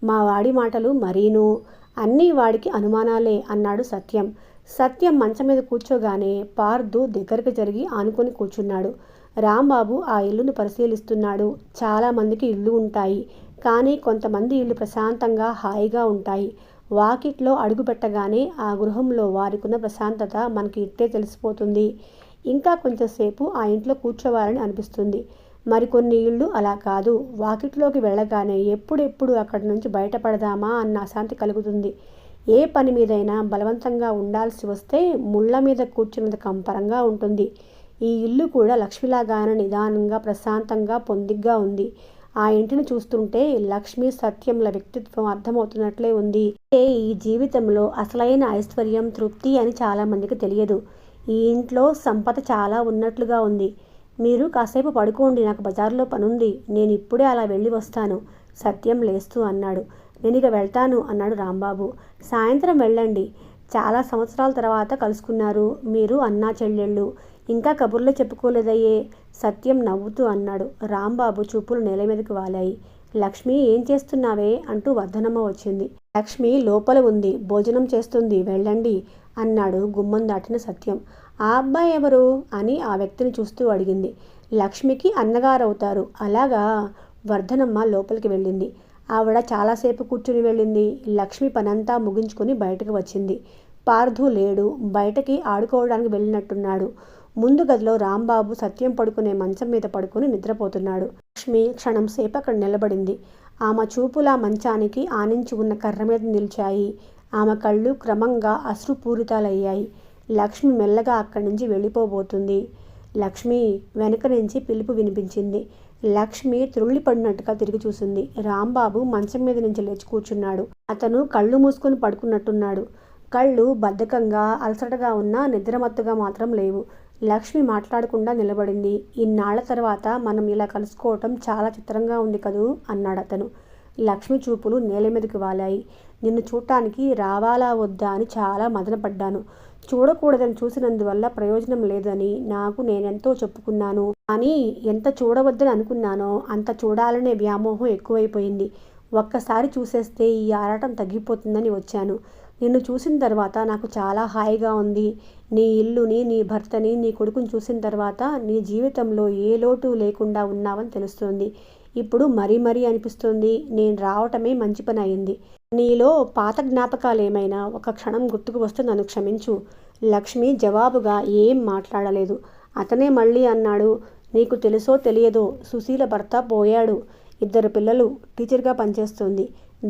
మా వాడి మాటలు మరీను. అన్నీ వాడికి అనుమానాలే అన్నాడు సత్యం. సత్యం మంచం మీద కూర్చోగానే పార్థు దగ్గరకు జరిగి ఆనుకొని కూర్చున్నాడు. రాంబాబు ఆ ఇల్లును పరిశీలిస్తున్నాడు. చాలామందికి ఇళ్ళు ఉంటాయి, కానీ కొంతమంది ఇళ్ళు ప్రశాంతంగా హాయిగా ఉంటాయి. వాకిట్లో అడుగు పెట్టగానే ఆ గృహంలో వారికున్న ప్రశాంతత మనకి ఇట్టే తెలిసిపోతుంది. ఇంకా కొంచెంసేపు ఆ ఇంట్లో కూర్చోవాలని అనిపిస్తుంది. మరికొన్ని ఇళ్ళు అలా కాదు. వాకిట్లోకి వెళ్ళగానే ఎప్పుడెప్పుడు అక్కడి నుంచి బయటపడదామా అన్న అశాంతి కలుగుతుంది. ఏ పని మీదైనా బలవంతంగా ఉండాల్సి వస్తే ముళ్ళ మీద కూర్చున్నది కంపరంగా ఉంటుంది. ఈ ఇల్లు కూడా లక్ష్మిలాగానే నిదానంగా, ప్రశాంతంగా, పొందిగ్గా ఉంది. ఆ ఇంటిని చూస్తుంటే లక్ష్మి, సత్యంల వ్యక్తిత్వం అర్థమవుతున్నట్లే ఉంది. ఈ జీవితంలో అసలైన ఐశ్వర్యం, తృప్తి అని చాలామందికి తెలియదు. ఈ ఇంట్లో సంపద చాలా ఉన్నట్లుగా ఉంది. మీరు కాసేపు పడుకోండి, నాకు బజార్లో పనుంది. నేను ఇప్పుడే అలా వెళ్ళి వస్తాను, సత్యం లేస్తూ అన్నాడు. నేను ఇక వెళ్తాను అన్నాడు రాంబాబు. సాయంత్రం వెళ్ళండి. చాలా సంవత్సరాల తర్వాత కలుసుకున్నారు మీరు అన్నా చెల్లెళ్ళు. ఇంకా కబుర్లో చెప్పుకోలేదయ్యే, సత్యం నవ్వుతూ అన్నాడు. రాంబాబు చూపులు నేల మీదకి వాలాయి. లక్ష్మి, ఏం చేస్తున్నావే అంటూ వర్ధనమ్మ వచ్చింది. లక్ష్మి లోపల ఉంది, భోజనం చేస్తుంది, వెళ్ళండి అన్నాడు గుమ్మం దాటిన సత్యం. ఆ అబ్బాయి ఎవరు అని ఆ వ్యక్తిని చూస్తూ అడిగింది. లక్ష్మికి అన్నగారవుతారు. అలాగా? వర్ధనమ్మ లోపలికి వెళ్ళింది. ఆవిడ చాలాసేపు కూర్చుని వెళ్ళింది. లక్ష్మి పనంతా ముగించుకొని బయటకు వచ్చింది. పార్థు లేడు, బయటకి ఆడుకోవడానికి వెళ్ళినట్టున్నాడు. ముందు గదిలో రాంబాబు సత్యం పడుకునే మంచం మీద పడుకుని నిద్రపోతున్నాడు. లక్ష్మి క్షణంసేపు అక్కడ నిలబడింది. ఆమె చూపుల మంచానికి ఆనించి ఉన్న కర్ర మీద నిలిచాయి. ఆమె కళ్ళు క్రమంగా అశ్రుపూరితాలయ్యాయి. లక్ష్మి మెల్లగా అక్కడి నుంచి వెళ్ళిపోబోతుంది. లక్ష్మి వెనక నుంచి పిలుపు వినిపించింది. లక్ష్మి త్రుళ్ళిపడినట్టుగా తిరిగి చూసింది. రాంబాబు మంచం మీద నుంచి లేచి కూర్చున్నాడు. అతను కళ్ళు మూసుకొని పడుకున్నట్టున్నాడు. కళ్ళు బద్ధకంగా అలసటగా ఉన్నా నిద్రమత్తుగా మాత్రం లేవు. లక్ష్మి మాట్లాడకుండా నిలబడింది. ఇన్నాళ్ల తర్వాత మనం ఇలా కలుసుకోవటం చాలా చిత్రంగా ఉంది కదూ అన్నాడతను. లక్ష్మి చూపులు నేల మీదకి వాలాయి. నిన్ను చూడటానికి రావాలా వద్దా అని చాలా మదనపడ్డాను. చూడకూడదని చూసినందువల్ల ప్రయోజనం లేదని నాకు నేనెంతో చెప్పుకున్నాను. కానీ ఎంత చూడవద్దని అనుకున్నానో అంత చూడాలనే వ్యామోహం ఎక్కువైపోయింది. ఒక్కసారి చూసేస్తే ఈ ఆరాటం తగ్గిపోతుందని వచ్చాను. నిన్ను చూసిన తర్వాత నాకు చాలా హాయిగా ఉంది. నీ ఇల్లుని, నీ భర్తని, నీ కొడుకుని చూసిన తర్వాత నీ జీవితంలో ఏ లోటు లేకుండా ఉన్నావని తెలుస్తుంది. ఇప్పుడు మరీ అనిపిస్తుంది నేను రావటమే మంచి పని అయింది. నీలో పాత జ్ఞాపకాలేమైనా ఒక క్షణం గుర్తుకు వస్తే నన్ను క్షమించు. లక్ష్మి జవాబుగా ఏం మాట్లాడలేదు. అతనే మళ్ళీ అన్నాడు, నీకు తెలుసో తెలియదో సుశీల భర్త పోయాడు. 2 పిల్లలు, టీచర్గా పనిచేస్తుంది.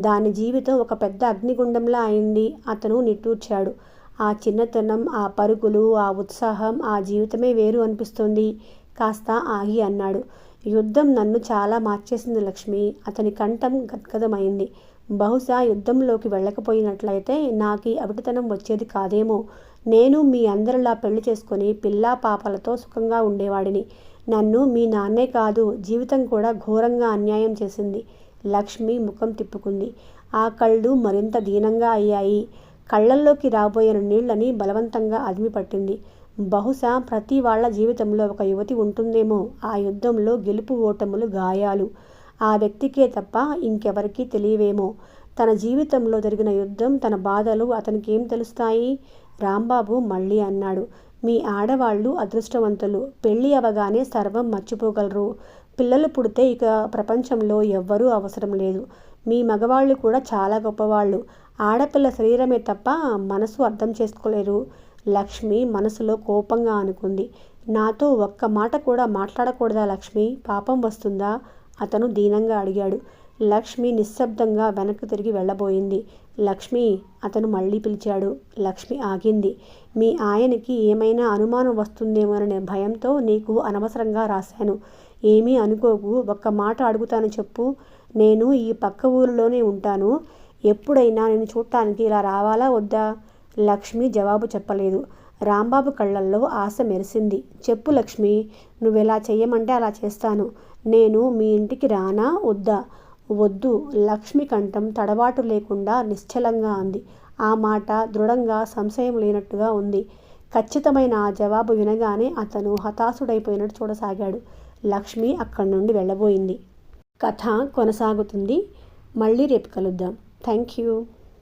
దాని జీవితం ఒక పెద్ద అగ్నిగుండంలా అయింది. అతను నిట్టూర్చాడు. ఆ చిన్నతనం, ఆ పరుగులు, ఆ ఉత్సాహం, ఆ జీవితమే వేరు అనిపిస్తుంది. కాస్త ఆగి అన్నాడు, యుద్ధం నన్ను చాలా మార్చేసింది లక్ష్మి. అతని కంఠం గద్గదమైంది. బహుశా యుద్ధంలోకి వెళ్ళకపోయినట్లయితే నాకు ఈ అవిటితనం వచ్చేది కాదేమో. నేను మీ అందరిలా పెళ్లి చేసుకొని పిల్లా పాపలతో సుఖంగా ఉండేవాడిని. నన్ను మీ నాన్నే కాదు, జీవితం కూడా ఘోరంగా అన్యాయం చేసింది. లక్ష్మి ముఖం తిప్పుకుంది. ఆ కళ్ళు మరింత దీనంగా అయ్యాయి. కళ్ళల్లోకి రాబోయిన నీళ్లని బలవంతంగా అదిమి పట్టింది. బహుశా ప్రతి వాళ్ళ జీవితంలో ఒక యువతి ఉంటుందేమో. ఆ యుద్ధంలో గెలుపు ఓటములు, గాయాలు ఆ వ్యక్తికే తప్ప ఇంకెవరికీ తెలియవేమో. తన జీవితంలో జరిగిన యుద్ధం, తన బాధలు అతనికేం తెలుస్తాయి? రాంబాబు మళ్ళీ అన్నాడు, మీ ఆడవాళ్ళు అదృష్టవంతులు. పెళ్ళి అవగానే సర్వం మర్చిపోగలరు. పిల్లలు పుడితే ఇక ప్రపంచంలో ఎవ్వరూ అవసరం లేదు. మీ మగవాళ్ళు కూడా చాలా గొప్పవాళ్ళు. ఆడపిల్ల శరీరమే తప్ప మనసు అర్థం చేసుకోలేరు. లక్ష్మి మనసులో కోపంగా అనుకుంది. నాతో ఒక్క మాట కూడా మాట్లాడకూడదా లక్ష్మి? పాపం వస్తుందా? అతను దీనంగా అడిగాడు. లక్ష్మి నిశ్శబ్దంగా వెనక్కి తిరిగి వెళ్ళబోయింది. లక్ష్మి, అతను మళ్ళీ పిలిచాడు. లక్ష్మి ఆగింది. మీ ఆయనకి ఏమైనా అనుమానం వస్తుందేమోననే భయంతో నీకు అనవసరంగా రాశాను. ఏమీ అనుకోకు. ఒక్క మాట అడుగుతాను చెప్పు. నేను ఈ పక్క ఊరిలోనే ఉంటాను. ఎప్పుడైనా నేను చూడటానికి ఇలా రావాలా వద్దా? లక్ష్మి జవాబు చెప్పలేదు. రాంబాబు కళ్ళల్లో ఆశ మెరిసింది. చెప్పు లక్ష్మి, నువ్వెలా చెయ్యమంటే అలా చేస్తాను. నేను మీ ఇంటికి రానా వద్దా? వద్దు. లక్ష్మి కంఠం తడబాటు లేకుండా నిశ్చలంగా అంది. ఆ మాట దృఢంగా, సంశయం లేనట్టుగా ఉంది. ఖచ్చితమైన ఆ జవాబు వినగానే అతను హతాశుడైపోయినట్టు చూడసాగాడు. లక్ష్మి అక్కడి నుండి వెళ్ళబోయింది. కథ కొనసాగుతుంది. మళ్ళీ రేపు కలుద్దాం. Thank you.